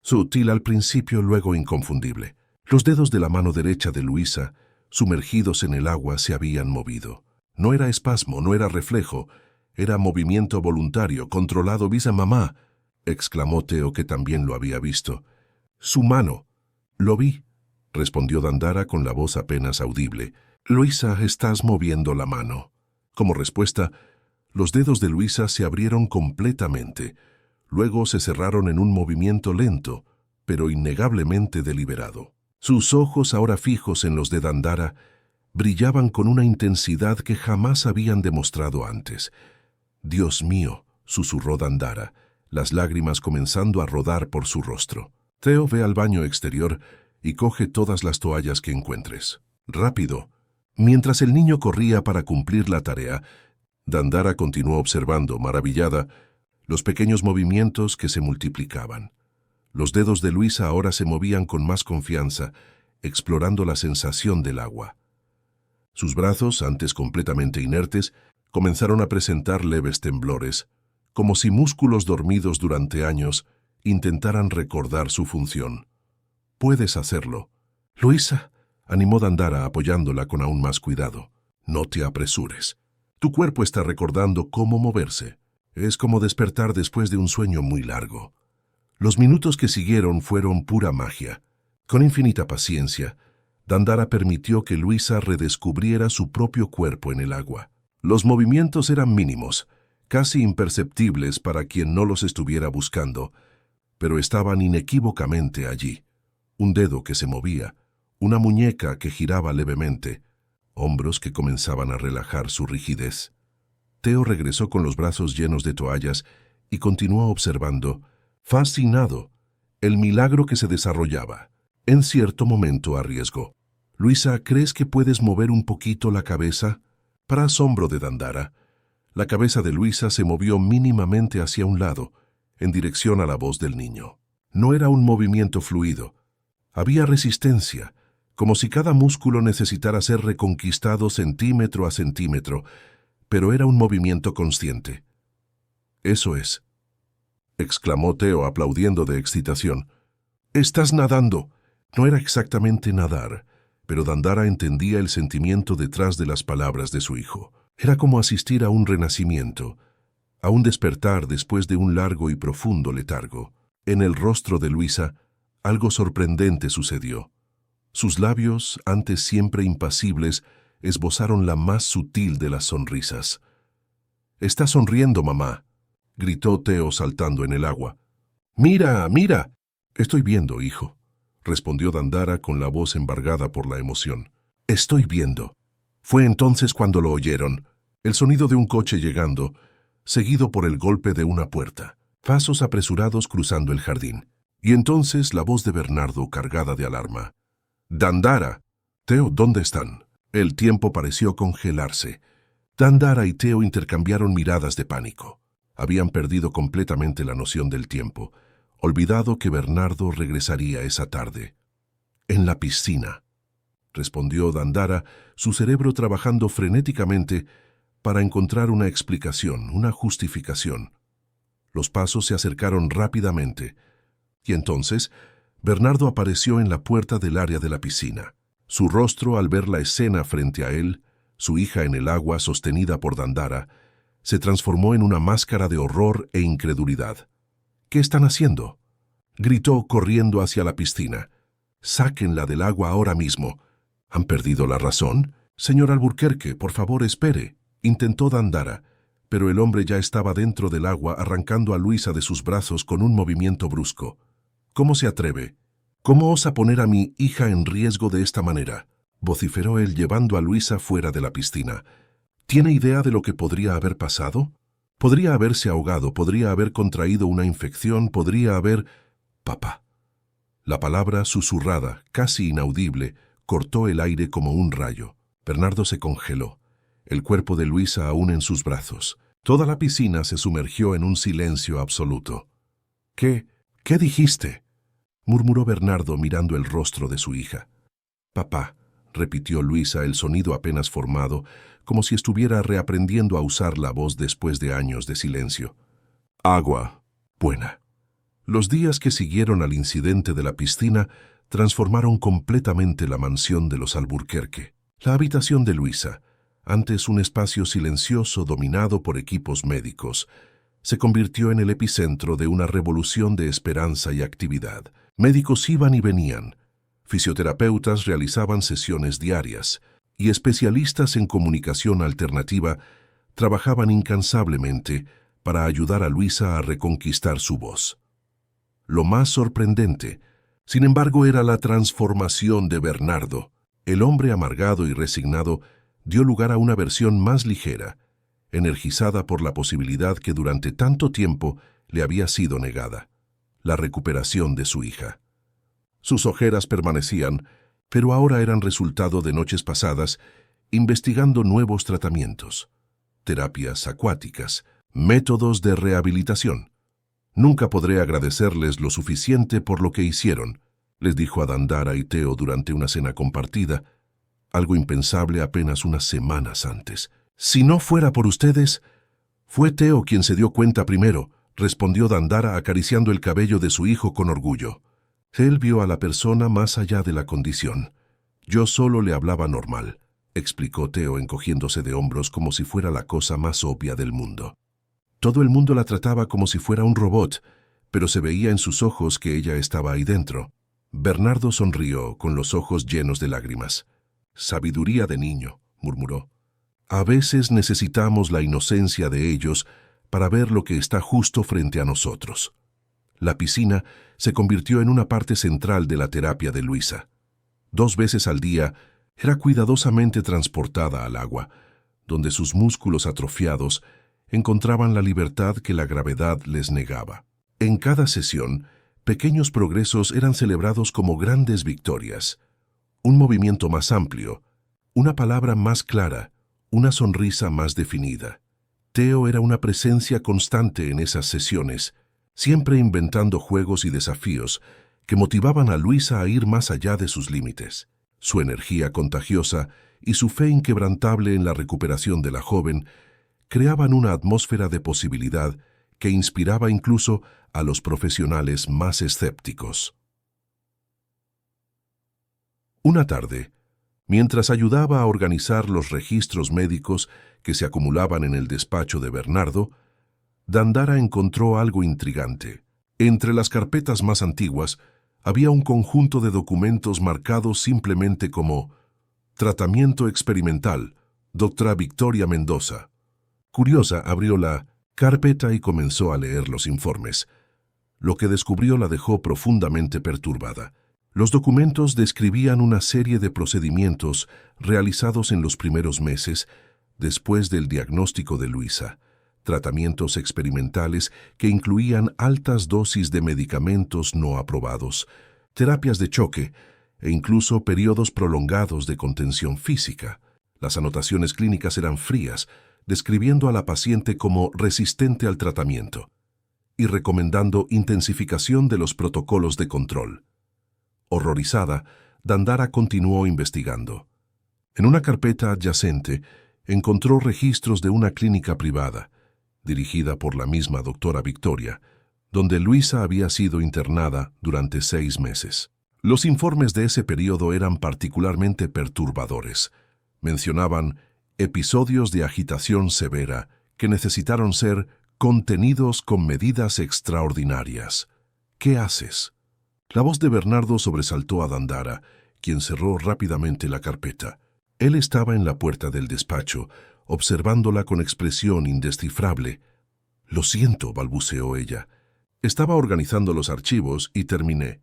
Sutil al principio, luego inconfundible. Los dedos de la mano derecha de Luisa, sumergidos en el agua, se habían movido. No era espasmo, no era reflejo, era movimiento voluntario, controlado. «Visa, mamá», exclamó Teo, que también lo había visto. «Su mano». «Lo vi», respondió Dandara con la voz apenas audible. «Luisa, estás moviendo la mano». Como respuesta, los dedos de Luisa se abrieron completamente. Luego se cerraron en un movimiento lento, pero innegablemente deliberado. Sus ojos, ahora fijos en los de Dandara, brillaban con una intensidad que jamás habían demostrado antes. «Dios mío», susurró Dandara, las lágrimas comenzando a rodar por su rostro. «Teo, ve al baño exterior y coge todas las toallas que encuentres. Rápido». Mientras el niño corría para cumplir la tarea, Dandara continuó observando, maravillada, los pequeños movimientos que se multiplicaban. Los dedos de Luisa ahora se movían con más confianza, explorando la sensación del agua. Sus brazos, antes completamente inertes, comenzaron a presentar leves temblores, como si músculos dormidos durante años intentaran recordar su función. «Puedes hacerlo». «Luisa», animó Dandara apoyándola con aún más cuidado. «No te apresures. Tu cuerpo está recordando cómo moverse. Es como despertar después de un sueño muy largo». Los minutos que siguieron fueron pura magia. Con infinita paciencia, Dandara permitió que Luisa redescubriera su propio cuerpo en el agua. Los movimientos eran mínimos, casi imperceptibles para quien no los estuviera buscando, pero estaban inequívocamente allí. Un dedo que se movía, una muñeca que giraba levemente, hombros que comenzaban a relajar su rigidez. Teo regresó con los brazos llenos de toallas y continuó observando, fascinado, el milagro que se desarrollaba. En cierto momento arriesgó. «Luisa, ¿crees que puedes mover un poquito la cabeza?» Para asombro de Dandara, la cabeza de Luisa se movió mínimamente hacia un lado, en dirección a la voz del niño. No era un movimiento fluido. Había resistencia, como si cada músculo necesitara ser reconquistado centímetro a centímetro, pero era un movimiento consciente. «Eso es», exclamó Teo aplaudiendo de excitación. «Estás nadando». No era exactamente nadar, pero Dandara entendía el sentimiento detrás de las palabras de su hijo. Era como asistir a un renacimiento, a un despertar después de un largo y profundo letargo. En el rostro de Luisa, algo sorprendente sucedió. Sus labios, antes siempre impasibles, esbozaron la más sutil de las sonrisas. «Está sonriendo, mamá», gritó Teo saltando en el agua. «Mira, mira», Estoy viendo, hijo, respondió Dandara con la voz embargada por la emoción. Estoy viendo. Fue entonces cuando lo oyeron, el sonido de un coche llegando, seguido por el golpe de una puerta, pasos apresurados cruzando el jardín, y entonces la voz de Bernardo cargada de alarma. «Dandara, Teo, ¿dónde están?» El tiempo pareció congelarse. Dandara y Teo intercambiaron miradas de pánico. Habían perdido completamente la noción del tiempo, olvidado que Bernardo regresaría esa tarde. «En la piscina», respondió Dandara, su cerebro trabajando frenéticamente para encontrar una explicación, una justificación. Los pasos se acercaron rápidamente, y entonces Bernardo apareció en la puerta del área de la piscina. Su rostro, al ver la escena frente a él, su hija en el agua sostenida por Dandara, se transformó en una máscara de horror e incredulidad. «¿Qué están haciendo?», gritó corriendo hacia la piscina. «Sáquenla del agua ahora mismo». «¿Han perdido la razón? Señor Alburquerque, por favor, espere», intentó Dandara, pero el hombre ya estaba dentro del agua arrancando a Luisa de sus brazos con un movimiento brusco. «¿Cómo se atreve? ¿Cómo osa poner a mi hija en riesgo de esta manera?», vociferó él llevando a Luisa fuera de la piscina. «¿Tiene idea de lo que podría haber pasado? Podría haberse ahogado, podría haber contraído una infección, podría haber...» «Papá». La palabra susurrada, casi inaudible, cortó el aire como un rayo. Bernardo se congeló, el cuerpo de Luisa aún en sus brazos. Toda la piscina se sumergió en un silencio absoluto. «¿Qué dijiste?», murmuró Bernardo mirando el rostro de su hija. «Papá», repitió Luisa, el sonido apenas formado, como si estuviera reaprendiendo a usar la voz después de años de silencio. «Agua. Buena». Los días que siguieron al incidente de la piscina transformaron completamente la mansión de los Alburquerque. La habitación de Luisa, antes un espacio silencioso dominado por equipos médicos, se convirtió en el epicentro de una revolución de esperanza y actividad. Médicos iban y venían, fisioterapeutas realizaban sesiones diarias, y especialistas en comunicación alternativa trabajaban incansablemente para ayudar a Luisa a reconquistar su voz. Lo más sorprendente, sin embargo, era la transformación de Bernardo. El hombre amargado y resignado dio lugar a una versión más ligera, energizada por la posibilidad que durante tanto tiempo le había sido negada: la recuperación de su hija. Sus ojeras permanecían, pero ahora eran resultado de noches pasadas investigando nuevos tratamientos, terapias acuáticas, métodos de rehabilitación. «Nunca podré agradecerles lo suficiente por lo que hicieron», les dijo a Dandara y Teo durante una cena compartida, algo impensable apenas unas semanas antes. «Si no fuera por ustedes...» «Fue Teo quien se dio cuenta primero», respondió Dandara acariciando el cabello de su hijo con orgullo. «Él vio a la persona más allá de la condición. Yo solo le hablaba normal», explicó Teo encogiéndose de hombros como si fuera la cosa más obvia del mundo. Todo el mundo la trataba como si fuera un robot, pero se veía en sus ojos que ella estaba ahí dentro. Bernardo sonrió con los ojos llenos de lágrimas. «Sabiduría de niño», murmuró. «A veces necesitamos la inocencia de ellos para ver lo que está justo frente a nosotros». La piscina se convirtió en una parte central de la terapia de Luisa. 2 veces al día era cuidadosamente transportada al agua, donde sus músculos atrofiados encontraban la libertad que la gravedad les negaba. En cada sesión, pequeños progresos eran celebrados como grandes victorias. Un movimiento más amplio, una palabra más clara, una sonrisa más definida. Teo era una presencia constante en esas sesiones, siempre inventando juegos y desafíos que motivaban a Luisa a ir más allá de sus límites. Su energía contagiosa y su fe inquebrantable en la recuperación de la joven creaban una atmósfera de posibilidad que inspiraba incluso a los profesionales más escépticos. Una tarde, mientras ayudaba a organizar los registros médicos que se acumulaban en el despacho de Bernardo, Dandara encontró algo intrigante. Entre las carpetas más antiguas había un conjunto de documentos marcados simplemente como «Tratamiento experimental, Dra. Victoria Mendoza». Curiosa, abrió la carpeta y comenzó a leer los informes. Lo que descubrió la dejó profundamente perturbada. Los documentos describían una serie de procedimientos realizados en los primeros meses después del diagnóstico de Luisa, tratamientos experimentales que incluían altas dosis de medicamentos no aprobados, terapias de choque e incluso periodos prolongados de contención física. Las anotaciones clínicas eran frías, describiendo a la paciente como resistente al tratamiento y recomendando intensificación de los protocolos de control. Horrorizada, Dandara continuó investigando. En una carpeta adyacente, encontró registros de una clínica privada, dirigida por la misma doctora Victoria, donde Luisa había sido internada durante 6 meses. Los informes de ese periodo eran particularmente perturbadores. Mencionaban episodios de agitación severa que necesitaron ser contenidos con medidas extraordinarias. ¿Qué haces? La voz de Bernardo sobresaltó a Dandara, quien cerró rápidamente la carpeta. Él estaba en la puerta del despacho, observándola con expresión indescifrable. «Lo siento», balbuceó ella. «Estaba organizando los archivos y terminé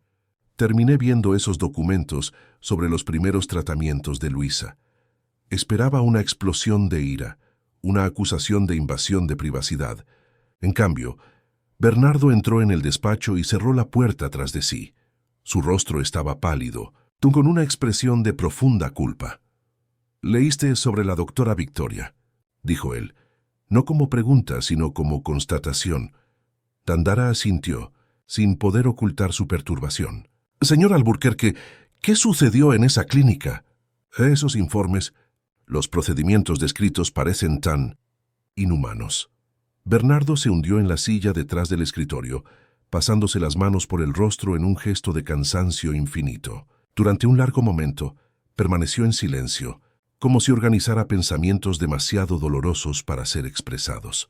viendo esos documentos sobre los primeros tratamientos de Luisa. Esperaba una explosión de ira, una acusación de invasión de privacidad. En cambio, Bernardo entró en el despacho y cerró la puerta tras de sí. Su rostro estaba pálido, con una expresión de profunda culpa. «Leíste sobre la doctora Victoria», dijo él, no como pregunta, sino como constatación. Dandara asintió, sin poder ocultar su perturbación. «Señor Alburquerque, ¿qué sucedió en esa clínica?» «Esos informes, los procedimientos descritos parecen tan inhumanos». Bernardo se hundió en la silla detrás del escritorio, pasándose las manos por el rostro en un gesto de cansancio infinito. Durante un largo momento, permaneció en silencio, como si organizara pensamientos demasiado dolorosos para ser expresados.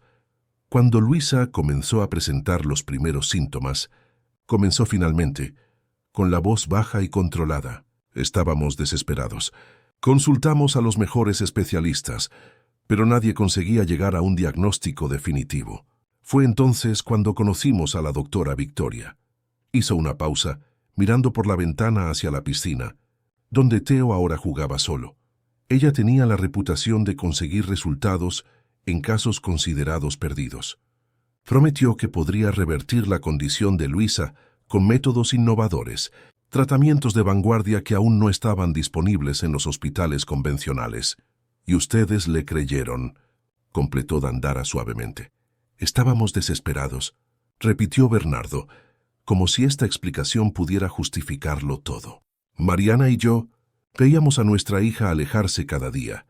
Cuando Luisa comenzó a presentar los primeros síntomas, comenzó finalmente, con la voz baja y controlada. Estábamos desesperados. Consultamos a los mejores especialistas, pero nadie conseguía llegar a un diagnóstico definitivo. Fue entonces cuando conocimos a la doctora Victoria. Hizo una pausa, mirando por la ventana hacia la piscina, donde Theo ahora jugaba solo. Ella tenía la reputación de conseguir resultados en casos considerados perdidos. Prometió que podría revertir la condición de Luisa con métodos innovadores, tratamientos de vanguardia que aún no estaban disponibles en los hospitales convencionales. «Y ustedes le creyeron», completó Dandara suavemente. «Estábamos desesperados», repitió Bernardo, como si esta explicación pudiera justificarlo todo. «Mariana y yo veíamos a nuestra hija alejarse cada día,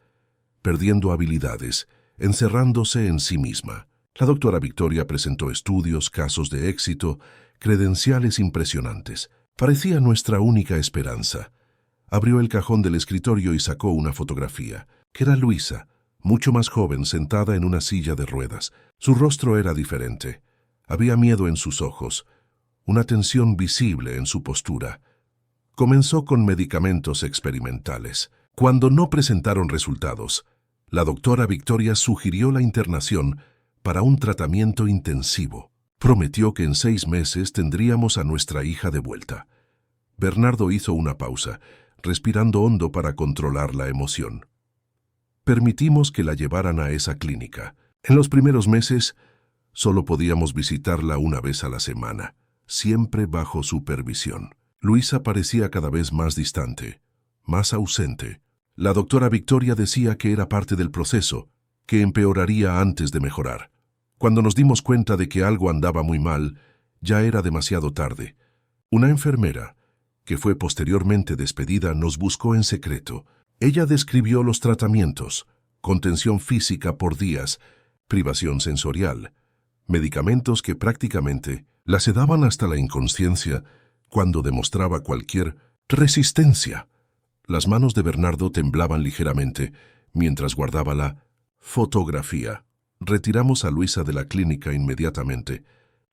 perdiendo habilidades, encerrándose en sí misma. La doctora Victoria presentó estudios, casos de éxito, credenciales impresionantes. Parecía nuestra única esperanza». Abrió el cajón del escritorio y sacó una fotografía, que era Luisa, mucho más joven, sentada en una silla de ruedas. Su rostro era diferente. Había miedo en sus ojos, una tensión visible en su postura. Comenzó con medicamentos experimentales. Cuando no presentaron resultados, la doctora Victoria sugirió la internación para un tratamiento intensivo. Prometió que en 6 meses tendríamos a nuestra hija de vuelta. Bernardo hizo una pausa, respirando hondo para controlar la emoción. Permitimos que la llevaran a esa clínica. En los primeros meses, solo podíamos visitarla una vez a la semana, siempre bajo supervisión. Luisa parecía cada vez más distante, más ausente. La doctora Victoria decía que era parte del proceso, que empeoraría antes de mejorar. Cuando nos dimos cuenta de que algo andaba muy mal, ya era demasiado tarde. Una enfermera, que fue posteriormente despedida, nos buscó en secreto. Ella describió los tratamientos: contención física por días, privación sensorial, medicamentos que prácticamente la sedaban hasta la inconsciencia cuando demostraba cualquier resistencia. Las manos de Bernardo temblaban ligeramente mientras guardaba la fotografía. Retiramos a Luisa de la clínica inmediatamente,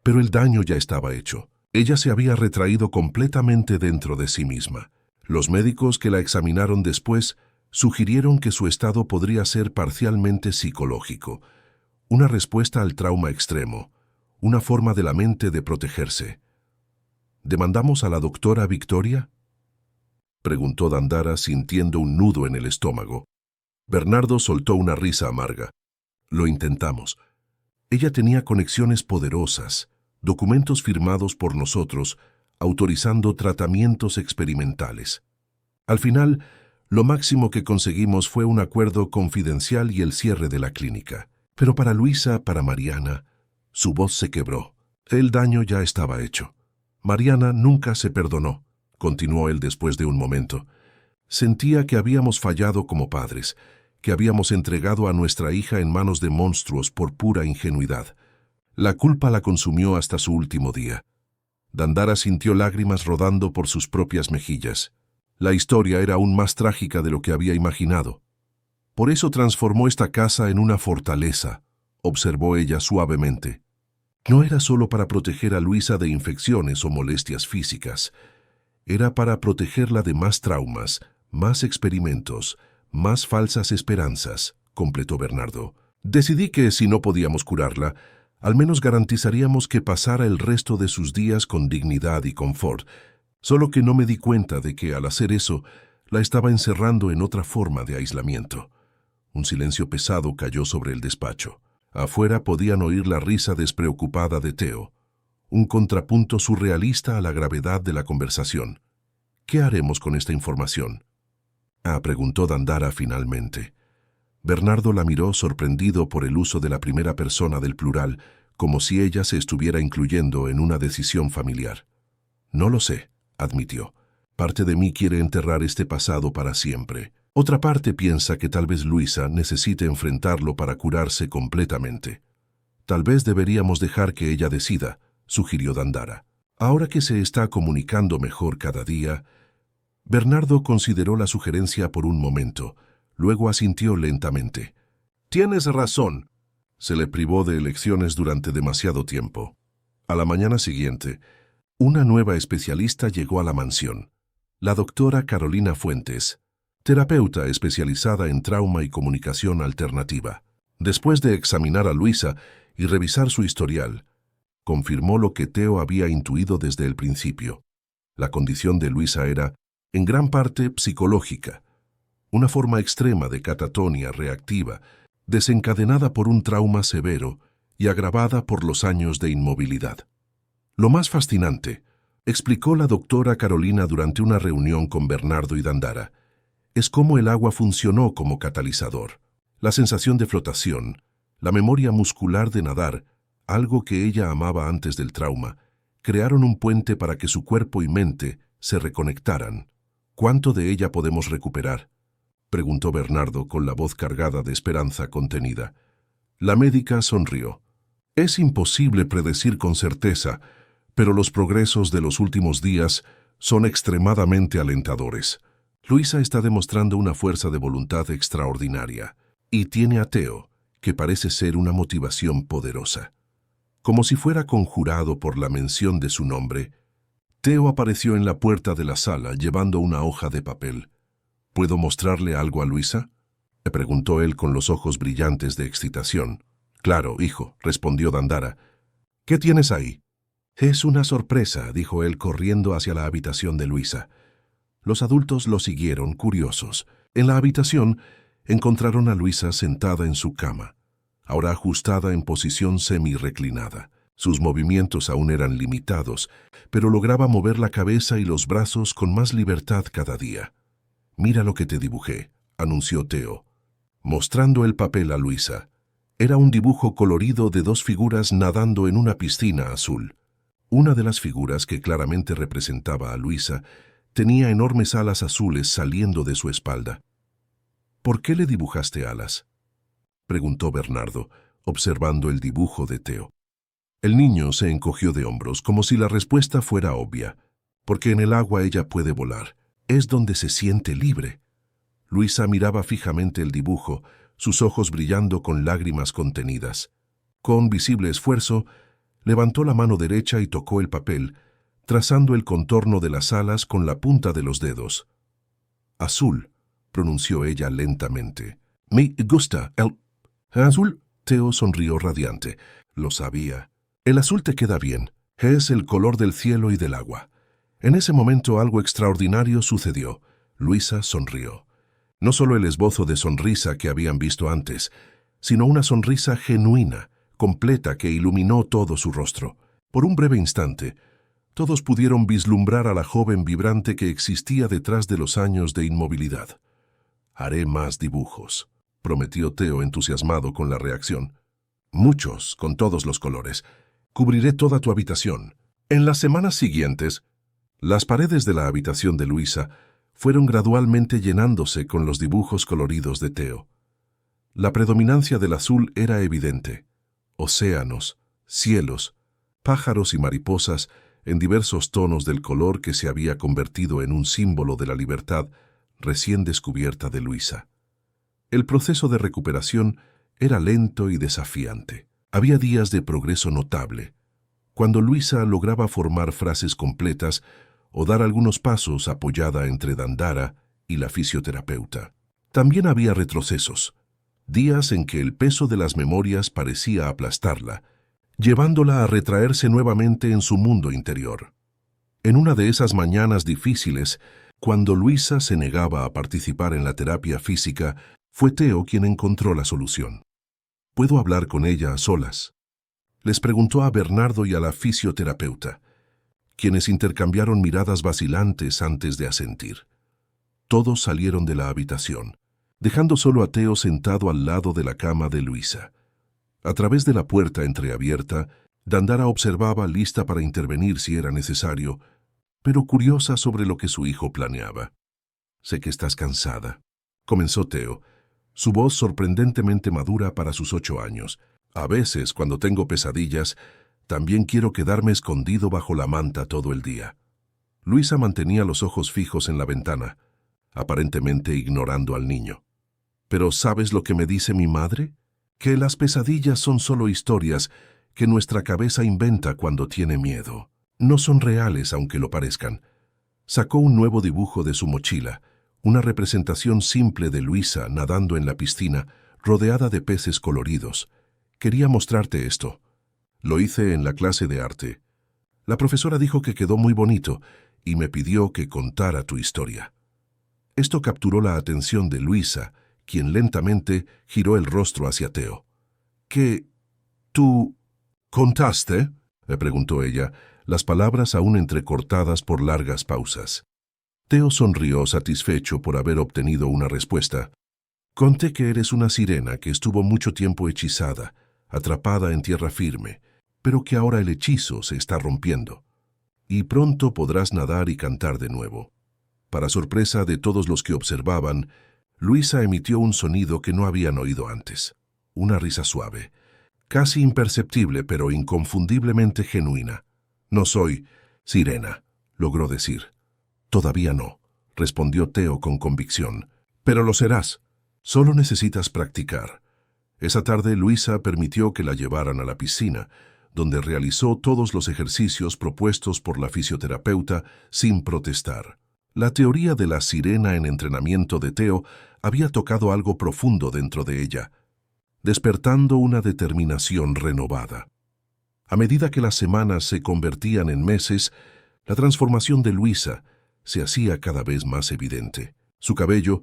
pero el daño ya estaba hecho. Ella se había retraído completamente dentro de sí misma. Los médicos que la examinaron después sugirieron que su estado podría ser parcialmente psicológico, una respuesta al trauma extremo, una forma de la mente de protegerse. ¿Demandamos a la doctora Victoria?, preguntó Dandara sintiendo un nudo en el estómago. Bernardo soltó una risa amarga. Lo intentamos. Ella tenía conexiones poderosas, documentos firmados por nosotros, autorizando tratamientos experimentales. Al final, lo máximo que conseguimos fue un acuerdo confidencial y el cierre de la clínica. Pero para Luisa, para Mariana, su voz se quebró. El daño ya estaba hecho. Mariana nunca se perdonó, continuó él después de un momento. Sentía que habíamos fallado como padres, que habíamos entregado a nuestra hija en manos de monstruos por pura ingenuidad. La culpa la consumió hasta su último día. Dandara sintió lágrimas rodando por sus propias mejillas. La historia era aún más trágica de lo que había imaginado. Por eso transformó esta casa en una fortaleza, observó ella suavemente. No era solo para proteger a Luisa de infecciones o molestias físicas. Era para protegerla de más traumas, más experimentos, más falsas esperanzas, completó Bernardo. Decidí que, si no podíamos curarla, al menos garantizaríamos que pasara el resto de sus días con dignidad y confort, solo que no me di cuenta de que, al hacer eso, la estaba encerrando en otra forma de aislamiento. Un silencio pesado cayó sobre el despacho. Afuera podían oír la risa despreocupada de Theo, un contrapunto surrealista a la gravedad de la conversación. ¿Qué haremos con esta información?, preguntó Dandara finalmente. Bernardo la miró sorprendido por el uso de la primera persona del plural, como si ella se estuviera incluyendo en una decisión familiar. No lo sé, admitió. Parte de mí quiere enterrar este pasado para siempre. Otra parte piensa que tal vez Luisa necesite enfrentarlo para curarse completamente. Tal vez deberíamos dejar que ella decida, sugirió Dandara. Ahora que se está comunicando mejor cada día, Bernardo consideró la sugerencia por un momento, luego asintió lentamente. Tienes razón. Se le privó de elecciones durante demasiado tiempo. A la mañana siguiente, una nueva especialista llegó a la mansión, la doctora Carolina Fuentes, terapeuta especializada en trauma y comunicación alternativa. Después de examinar a Luisa y revisar su historial, confirmó lo que Theo había intuido desde el principio. La condición de Luisa era, en gran parte, psicológica, una forma extrema de catatonia reactiva, desencadenada por un trauma severo y agravada por los años de inmovilidad. Lo más fascinante, explicó la doctora Carolina durante una reunión con Bernardo y Dandara, es cómo el agua funcionó como catalizador. La sensación de flotación, la memoria muscular de nadar, algo que ella amaba antes del trauma, crearon un puente para que su cuerpo y mente se reconectaran. ¿Cuánto de ella podemos recuperar?, preguntó Bernardo con la voz cargada de esperanza contenida. La médica sonrió. Es imposible predecir con certeza, pero los progresos de los últimos días son extremadamente alentadores. Luisa está demostrando una fuerza de voluntad extraordinaria y tiene a Theo, que parece ser una motivación poderosa. Como si fuera conjurado por la mención de su nombre, Theo apareció en la puerta de la sala llevando una hoja de papel. ¿Puedo mostrarle algo a Luisa?, le preguntó él con los ojos brillantes de excitación. Claro, hijo, respondió Dandara. ¿Qué tienes ahí? Es una sorpresa, dijo él corriendo hacia la habitación de Luisa. Los adultos lo siguieron, curiosos. En la habitación encontraron a Luisa sentada en su cama, ahora ajustada en posición semi-reclinada. Sus movimientos aún eran limitados, pero lograba mover la cabeza y los brazos con más libertad cada día. Mira lo que te dibujé, anunció Theo, mostrando el papel a Luisa. Era un dibujo colorido de dos figuras nadando en una piscina azul. Una de las figuras, que claramente representaba a Luisa, tenía enormes alas azules saliendo de su espalda. ¿Por qué le dibujaste alas?, preguntó Bernardo, observando el dibujo de Theo. El niño se encogió de hombros, como si la respuesta fuera obvia. Porque en el agua ella puede volar. Es donde se siente libre. Luisa miraba fijamente el dibujo, sus ojos brillando con lágrimas contenidas. Con visible esfuerzo, levantó la mano derecha y tocó el papel, trazando el contorno de las alas con la punta de los dedos. Azul, pronunció ella lentamente. Me gusta el azul. Theo sonrió radiante. Lo sabía. El azul te queda bien. Es el color del cielo y del agua. En ese momento algo extraordinario sucedió. Luisa sonrió. No solo el esbozo de sonrisa que habían visto antes, sino una sonrisa genuina, completa, que iluminó todo su rostro. Por un breve instante, todos pudieron vislumbrar a la joven vibrante que existía detrás de los años de inmovilidad. «Haré más dibujos», prometió Theo, entusiasmado con la reacción. «Muchos, con todos los colores. Cubriré toda tu habitación». En las semanas siguientes, las paredes de la habitación de Luisa fueron gradualmente llenándose con los dibujos coloridos de Theo. La predominancia del azul era evidente. Océanos, cielos, pájaros y mariposas en diversos tonos del color que se había convertido en un símbolo de la libertad recién descubierta de Luisa. El proceso de recuperación era lento y desafiante. Había días de progreso notable, cuando Luisa lograba formar frases completas o dar algunos pasos apoyada entre Dandara y la fisioterapeuta. También había retrocesos, días en que el peso de las memorias parecía aplastarla, llevándola a retraerse nuevamente en su mundo interior. En una de esas mañanas difíciles, cuando Luisa se negaba a participar en la terapia física, fue Theo quien encontró la solución. «¿Puedo hablar con ella a solas?», les preguntó a Bernardo y a la fisioterapeuta, quienes intercambiaron miradas vacilantes antes de asentir. Todos salieron de la habitación, dejando solo a Theo sentado al lado de la cama de Luisa. A través de la puerta entreabierta, Dandara observaba, lista para intervenir si era necesario, pero curiosa sobre lo que su hijo planeaba. «Sé que estás cansada», comenzó Theo, su voz sorprendentemente madura para sus 8 años. «A veces, cuando tengo pesadillas, también quiero quedarme escondido bajo la manta todo el día». Luisa mantenía los ojos fijos en la ventana, aparentemente ignorando al niño. «¿Pero sabes lo que me dice mi madre? Que las pesadillas son solo historias que nuestra cabeza inventa cuando tiene miedo. No son reales, aunque lo parezcan». Sacó un nuevo dibujo de su mochila, una representación simple de Luisa nadando en la piscina, rodeada de peces coloridos. «Quería mostrarte esto. Lo hice en la clase de arte. La profesora dijo que quedó muy bonito y me pidió que contara tu historia». Esto capturó la atención de Luisa, quien lentamente giró el rostro hacia Theo. «¿Qué? ¿Tú contaste?», le preguntó ella, las palabras aún entrecortadas por largas pausas. Theo sonrió satisfecho por haber obtenido una respuesta. «Conté que eres una sirena que estuvo mucho tiempo hechizada, atrapada en tierra firme, pero que ahora el hechizo se está rompiendo, y pronto podrás nadar y cantar de nuevo». Para sorpresa de todos los que observaban, Luisa emitió un sonido que no habían oído antes. Una risa suave, casi imperceptible pero inconfundiblemente genuina. «No soy sirena», logró decir. «Todavía no», respondió Theo con convicción. «Pero lo serás. Solo necesitas practicar». Esa tarde Luisa permitió que la llevaran a la piscina, donde realizó todos los ejercicios propuestos por la fisioterapeuta sin protestar. La teoría de la sirena en entrenamiento de Theo había tocado algo profundo dentro de ella, despertando una determinación renovada. A medida que las semanas se convertían en meses, la transformación de Luisa se hacía cada vez más evidente. Su cabello,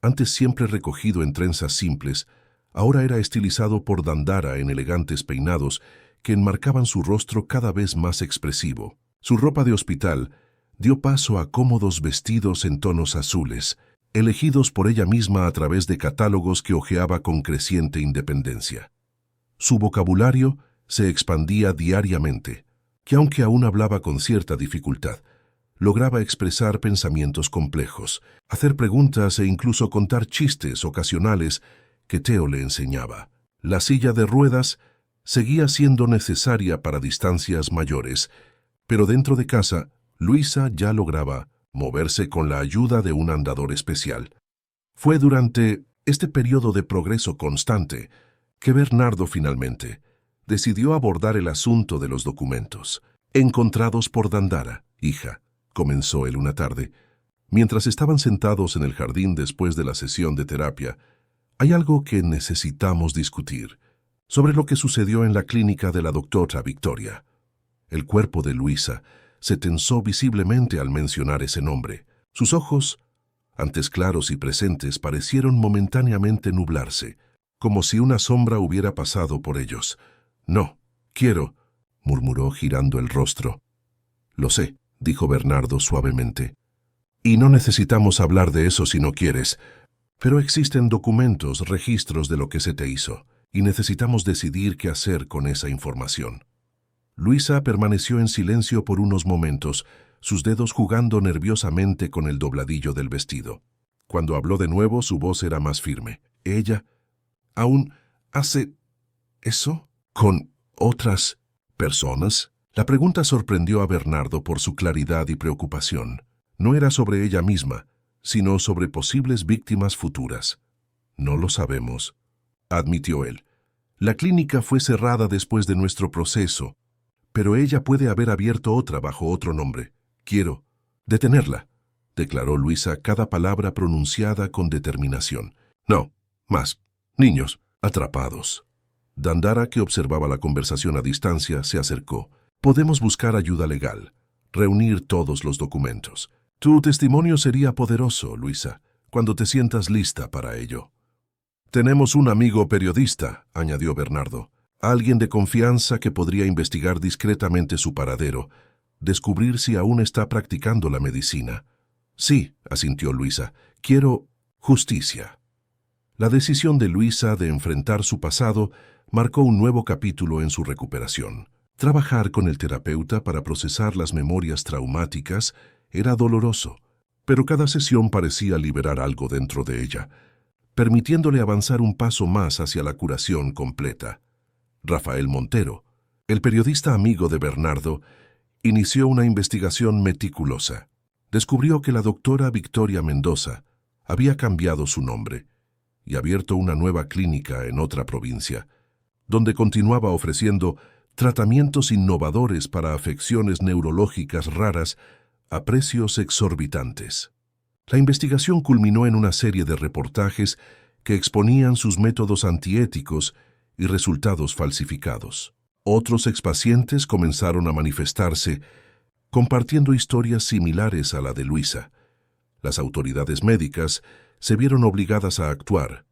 antes siempre recogido en trenzas simples, ahora era estilizado por Dandara en elegantes peinados que enmarcaban su rostro cada vez más expresivo. Su ropa de hospital dio paso a cómodos vestidos en tonos azules, elegidos por ella misma a través de catálogos que hojeaba con creciente independencia. Su vocabulario se expandía diariamente, que aunque aún hablaba con cierta dificultad, lograba expresar pensamientos complejos, hacer preguntas e incluso contar chistes ocasionales que Theo le enseñaba. La silla de ruedas seguía siendo necesaria para distancias mayores, pero dentro de casa, Luisa ya lograba moverse con la ayuda de un andador especial. Fue durante este periodo de progreso constante que Bernardo finalmente decidió abordar el asunto de los documentos encontrados por Dandara. «Hija», comenzó él una tarde, mientras estaban sentados en el jardín después de la sesión de terapia, «hay algo que necesitamos discutir. sobre lo que sucedió en la clínica de la doctora Victoria. El cuerpo de Luisa se tensó visiblemente al mencionar ese nombre. Sus ojos, antes claros y presentes, parecieron momentáneamente nublarse, como si una sombra hubiera pasado por ellos. «No, quiero», murmuró girando el rostro. «Lo sé», dijo Bernardo suavemente. «Y no necesitamos hablar de eso si no quieres. Pero existen documentos, registros de lo que se te hizo, y necesitamos decidir qué hacer con esa información». Luisa permaneció en silencio por unos momentos, sus dedos jugando nerviosamente con el dobladillo del vestido. Cuando habló de nuevo, su voz era más firme. «¿Ella aún hace eso con otras personas?» La pregunta sorprendió a Bernardo por su claridad y preocupación. No era sobre ella misma, sino sobre posibles víctimas futuras. «No lo sabemos», admitió él. «La clínica fue cerrada después de nuestro proceso, pero ella puede haber abierto otra bajo otro nombre. Quiero detenerla», declaró Luisa, cada palabra pronunciada con determinación. «No, más niños atrapados». Dandara, que observaba la conversación a distancia, se acercó. «Podemos buscar ayuda legal, reunir todos los documentos. Tu testimonio sería poderoso, Luisa, cuando te sientas lista para ello». «Tenemos un amigo periodista», añadió Bernardo. «Alguien de confianza que podría investigar discretamente su paradero, descubrir si aún está practicando la medicina». «Sí», asintió Luisa, «quiero justicia». La decisión de Luisa de enfrentar su pasado marcó un nuevo capítulo en su recuperación. Trabajar con el terapeuta para procesar las memorias traumáticas era doloroso, pero cada sesión parecía liberar algo dentro de ella, permitiéndole avanzar un paso más hacia la curación completa. Rafael Montero, el periodista amigo de Bernardo, inició una investigación meticulosa. Descubrió que la doctora Victoria Mendoza había cambiado su nombre y abierto una nueva clínica en otra provincia, donde continuaba ofreciendo tratamientos innovadores para afecciones neurológicas raras a precios exorbitantes. La investigación culminó en una serie de reportajes que exponían sus métodos antiéticos y resultados falsificados. Otros expacientes comenzaron a manifestarse, compartiendo historias similares a la de Luisa. Las autoridades médicas se vieron obligadas a actuar,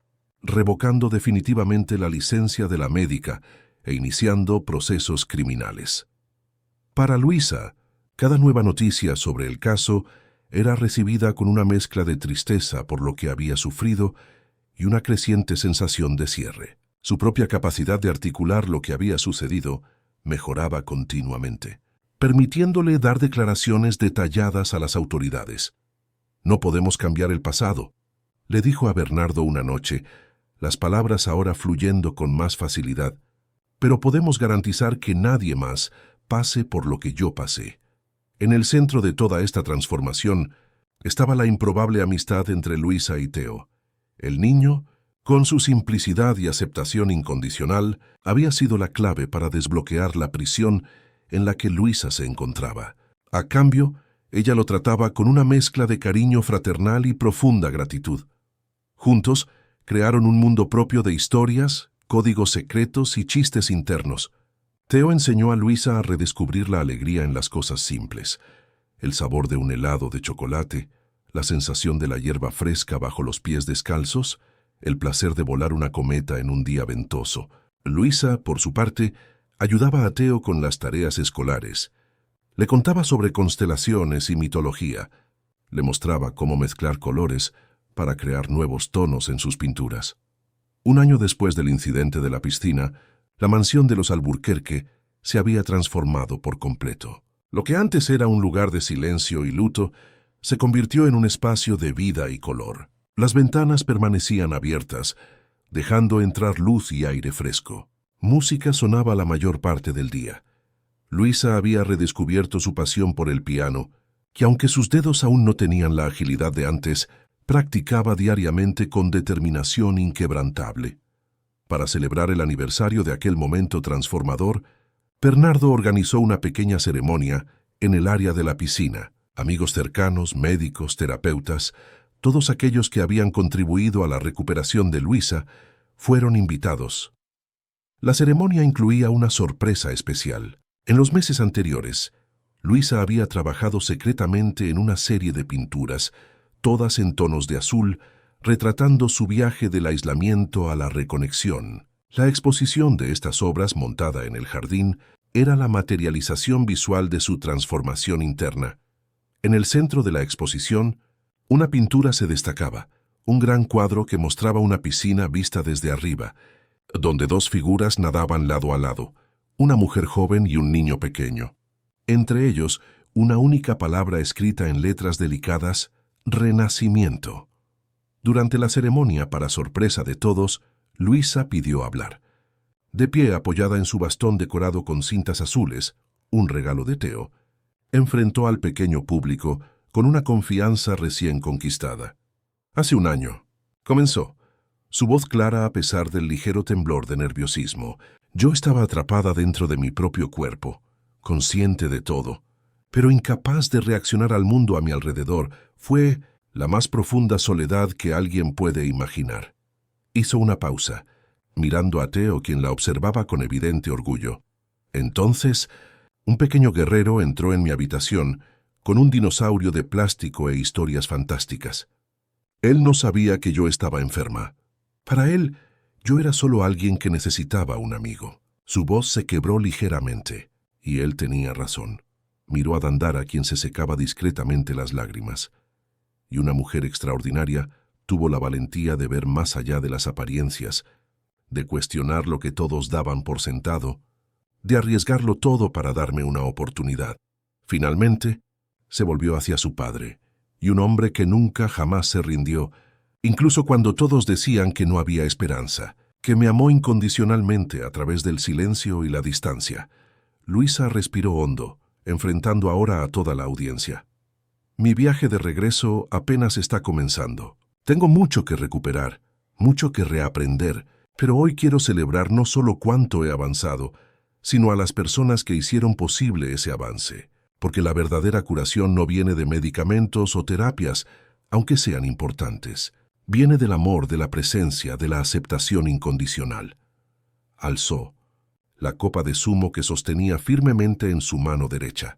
revocando definitivamente la licencia de la médica e iniciando procesos criminales. Para Luisa, cada nueva noticia sobre el caso era recibida con una mezcla de tristeza por lo que había sufrido y una creciente sensación de cierre. Su propia capacidad de articular lo que había sucedido mejoraba continuamente, permitiéndole dar declaraciones detalladas a las autoridades. «No podemos cambiar el pasado», le dijo a Bernardo una noche, las palabras ahora fluyendo con más facilidad, «pero podemos garantizar que nadie más pase por lo que yo pasé». En el centro de toda esta transformación estaba la improbable amistad entre Luisa y Teo. El niño, con su simplicidad y aceptación incondicional, había sido la clave para desbloquear la prisión en la que Luisa se encontraba. A cambio, ella lo trataba con una mezcla de cariño fraternal y profunda gratitud. Juntos, crearon un mundo propio de historias, códigos secretos y chistes internos. Teo enseñó a Luisa a redescubrir la alegría en las cosas simples, el sabor de un helado de chocolate, la sensación de la hierba fresca bajo los pies descalzos, el placer de volar una cometa en un día ventoso. Luisa, por su parte, ayudaba a Teo con las tareas escolares. Le contaba sobre constelaciones y mitología. Le mostraba cómo mezclar colores para crear nuevos tonos en sus pinturas. Un año después del incidente de la piscina, la mansión de los Alburquerque se había transformado por completo. Lo que antes era un lugar de silencio y luto, se convirtió en un espacio de vida y color. Las ventanas permanecían abiertas, dejando entrar luz y aire fresco. Música sonaba la mayor parte del día. Luisa había redescubierto su pasión por el piano, que aunque sus dedos aún no tenían la agilidad de antes, practicaba diariamente con determinación inquebrantable. Para celebrar el aniversario de aquel momento transformador, Bernardo organizó una pequeña ceremonia en el área de la piscina. Amigos cercanos, médicos, terapeutas, todos aquellos que habían contribuido a la recuperación de Luisa, fueron invitados. La ceremonia incluía una sorpresa especial. En los meses anteriores, Luisa había trabajado secretamente en una serie de pinturas, todas en tonos de azul, retratando su viaje del aislamiento a la reconexión. La exposición de estas obras montada en el jardín era la materialización visual de su transformación interna. En el centro de la exposición, una pintura se destacaba, un gran cuadro que mostraba una piscina vista desde arriba, donde dos figuras nadaban lado a lado, una mujer joven y un niño pequeño. Entre ellos, una única palabra escrita en letras delicadas, renacimiento. Durante la ceremonia, para sorpresa de todos, Luisa pidió hablar. De pie, apoyada en su bastón decorado con cintas azules, un regalo de Theo, enfrentó al pequeño público con una confianza recién conquistada. Hace un año, comenzó, su voz clara a pesar del ligero temblor de nerviosismo. Yo estaba atrapada dentro de mi propio cuerpo, consciente de todo, pero incapaz de reaccionar al mundo a mi alrededor. Fue la más profunda soledad que alguien puede imaginar. Hizo una pausa, mirando a Theo, quien la observaba con evidente orgullo. Entonces, un pequeño guerrero entró en mi habitación con un dinosaurio de plástico e historias fantásticas. Él no sabía que yo estaba enferma. Para él, yo era solo alguien que necesitaba un amigo. Su voz se quebró ligeramente, y él tenía razón. Miró a Dandara, quien se secaba discretamente las lágrimas. Y una mujer extraordinaria tuvo la valentía de ver más allá de las apariencias, de cuestionar lo que todos daban por sentado, de arriesgarlo todo para darme una oportunidad. Finalmente, se volvió hacia su padre, y un hombre que nunca jamás se rindió, incluso cuando todos decían que no había esperanza, que me amó incondicionalmente a través del silencio y la distancia. Luisa respiró hondo, enfrentando ahora a toda la audiencia. Mi viaje de regreso apenas está comenzando. Tengo mucho que recuperar, mucho que reaprender, pero hoy quiero celebrar no solo cuánto he avanzado, sino a las personas que hicieron posible ese avance, porque la verdadera curación no viene de medicamentos o terapias, aunque sean importantes. Viene del amor, de la presencia, de la aceptación incondicional. Alzó la copa de zumo que sostenía firmemente en su mano derecha.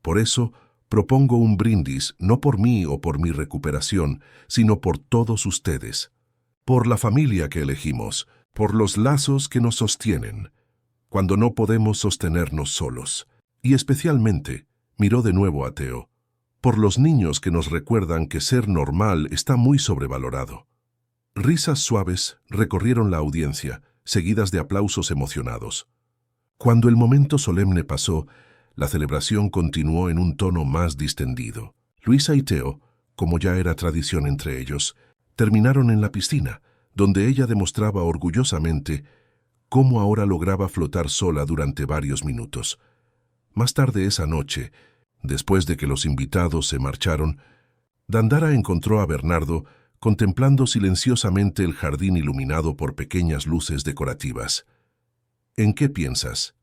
Por eso, propongo un brindis, no por mí o por mi recuperación, sino por todos ustedes, por la familia que elegimos, por los lazos que nos sostienen, cuando no podemos sostenernos solos. Y especialmente, miró de nuevo a Theo, por los niños que nos recuerdan que ser normal está muy sobrevalorado. Risas suaves recorrieron la audiencia, seguidas de aplausos emocionados. Cuando el momento solemne pasó, la celebración continuó en un tono más distendido. Luisa y Theo, como ya era tradición entre ellos, terminaron en la piscina, donde ella demostraba orgullosamente cómo ahora lograba flotar sola durante varios minutos. Más tarde esa noche, después de que los invitados se marcharon, Dandara encontró a Bernardo contemplando silenciosamente el jardín iluminado por pequeñas luces decorativas. «¿En qué piensas?»,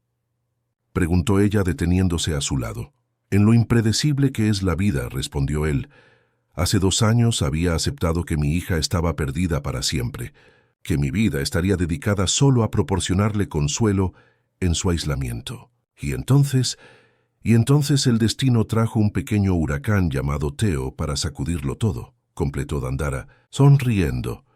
preguntó ella deteniéndose a su lado. «En lo impredecible que es la vida», respondió él. «Hace 2 años había aceptado que mi hija estaba perdida para siempre, que mi vida estaría dedicada solo a proporcionarle consuelo en su aislamiento. Y entonces el destino trajo un pequeño huracán llamado Theo para sacudirlo todo», completó Dandara, sonriendo.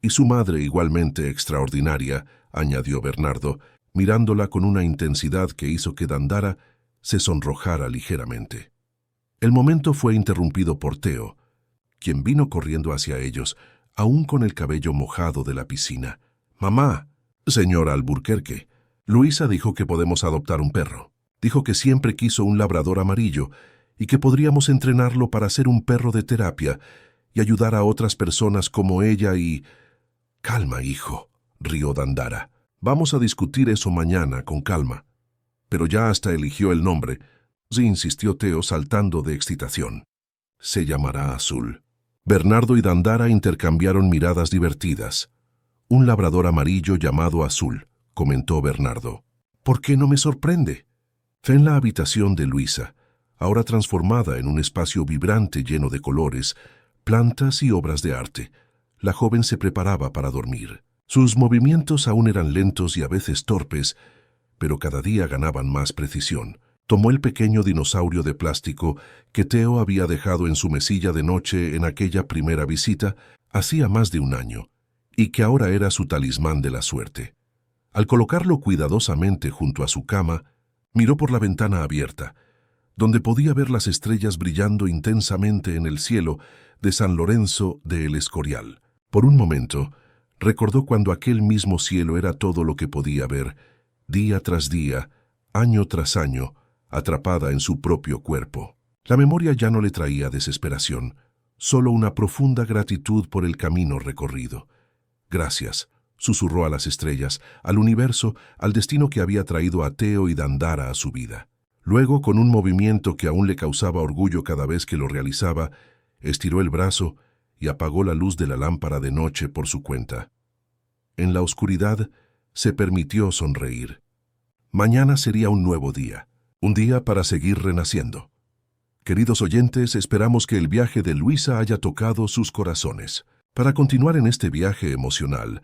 «Y su madre igualmente extraordinaria», añadió Bernardo, mirándola con una intensidad que hizo que Dandara se sonrojara ligeramente. El momento fue interrumpido por Theo, quien vino corriendo hacia ellos, aún con el cabello mojado de la piscina. «Mamá, señora Alburquerque, Luisa dijo que podemos adoptar un perro. Dijo que siempre quiso un labrador amarillo y que podríamos entrenarlo para ser un perro de terapia y ayudar a otras personas como ella y...» «Calma, hijo», rió Dandara. «Vamos a discutir eso mañana con calma». «Pero ya hasta eligió el nombre», sí insistió Theo saltando de excitación. «Se llamará Azul». Bernardo y Dandara intercambiaron miradas divertidas. «Un labrador amarillo llamado Azul», comentó Bernardo. «¿Por qué no me sorprende?». Fue en la habitación de Luisa, ahora transformada en un espacio vibrante lleno de colores, plantas y obras de arte. La joven se preparaba para dormir. Sus movimientos aún eran lentos y a veces torpes, pero cada día ganaban más precisión. Tomó el pequeño dinosaurio de plástico que Theo había dejado en su mesilla de noche en aquella primera visita hacía más de un año, y que ahora era su talismán de la suerte. Al colocarlo cuidadosamente junto a su cama, miró por la ventana abierta, donde podía ver las estrellas brillando intensamente en el cielo de San Lorenzo de El Escorial. Por un momento, recordó cuando aquel mismo cielo era todo lo que podía ver, día tras día, año tras año, atrapada en su propio cuerpo. La memoria ya no le traía desesperación, solo una profunda gratitud por el camino recorrido. Gracias, susurró a las estrellas, al universo, al destino que había traído a Theo y Dandara a su vida. Luego, con un movimiento que aún le causaba orgullo cada vez que lo realizaba, estiró el brazo y apagó la luz de la lámpara de noche por su cuenta. En la oscuridad, se permitió sonreír. Mañana sería un nuevo día, un día para seguir renaciendo. Queridos oyentes, esperamos que el viaje de Luisa haya tocado sus corazones. Para continuar en este viaje emocional,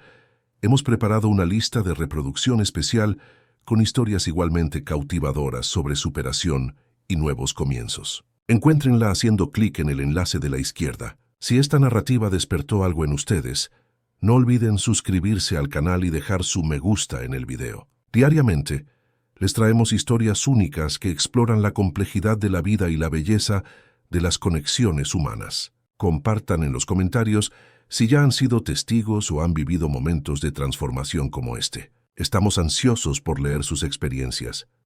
hemos preparado una lista de reproducción especial con historias igualmente cautivadoras sobre superación y nuevos comienzos. Encuéntrenla haciendo clic en el enlace de la izquierda. Si esta narrativa despertó algo en ustedes, no olviden suscribirse al canal y dejar su me gusta en el video. Diariamente, les traemos historias únicas que exploran la complejidad de la vida y la belleza de las conexiones humanas. Compartan en los comentarios si ya han sido testigos o han vivido momentos de transformación como este. Estamos ansiosos por leer sus experiencias.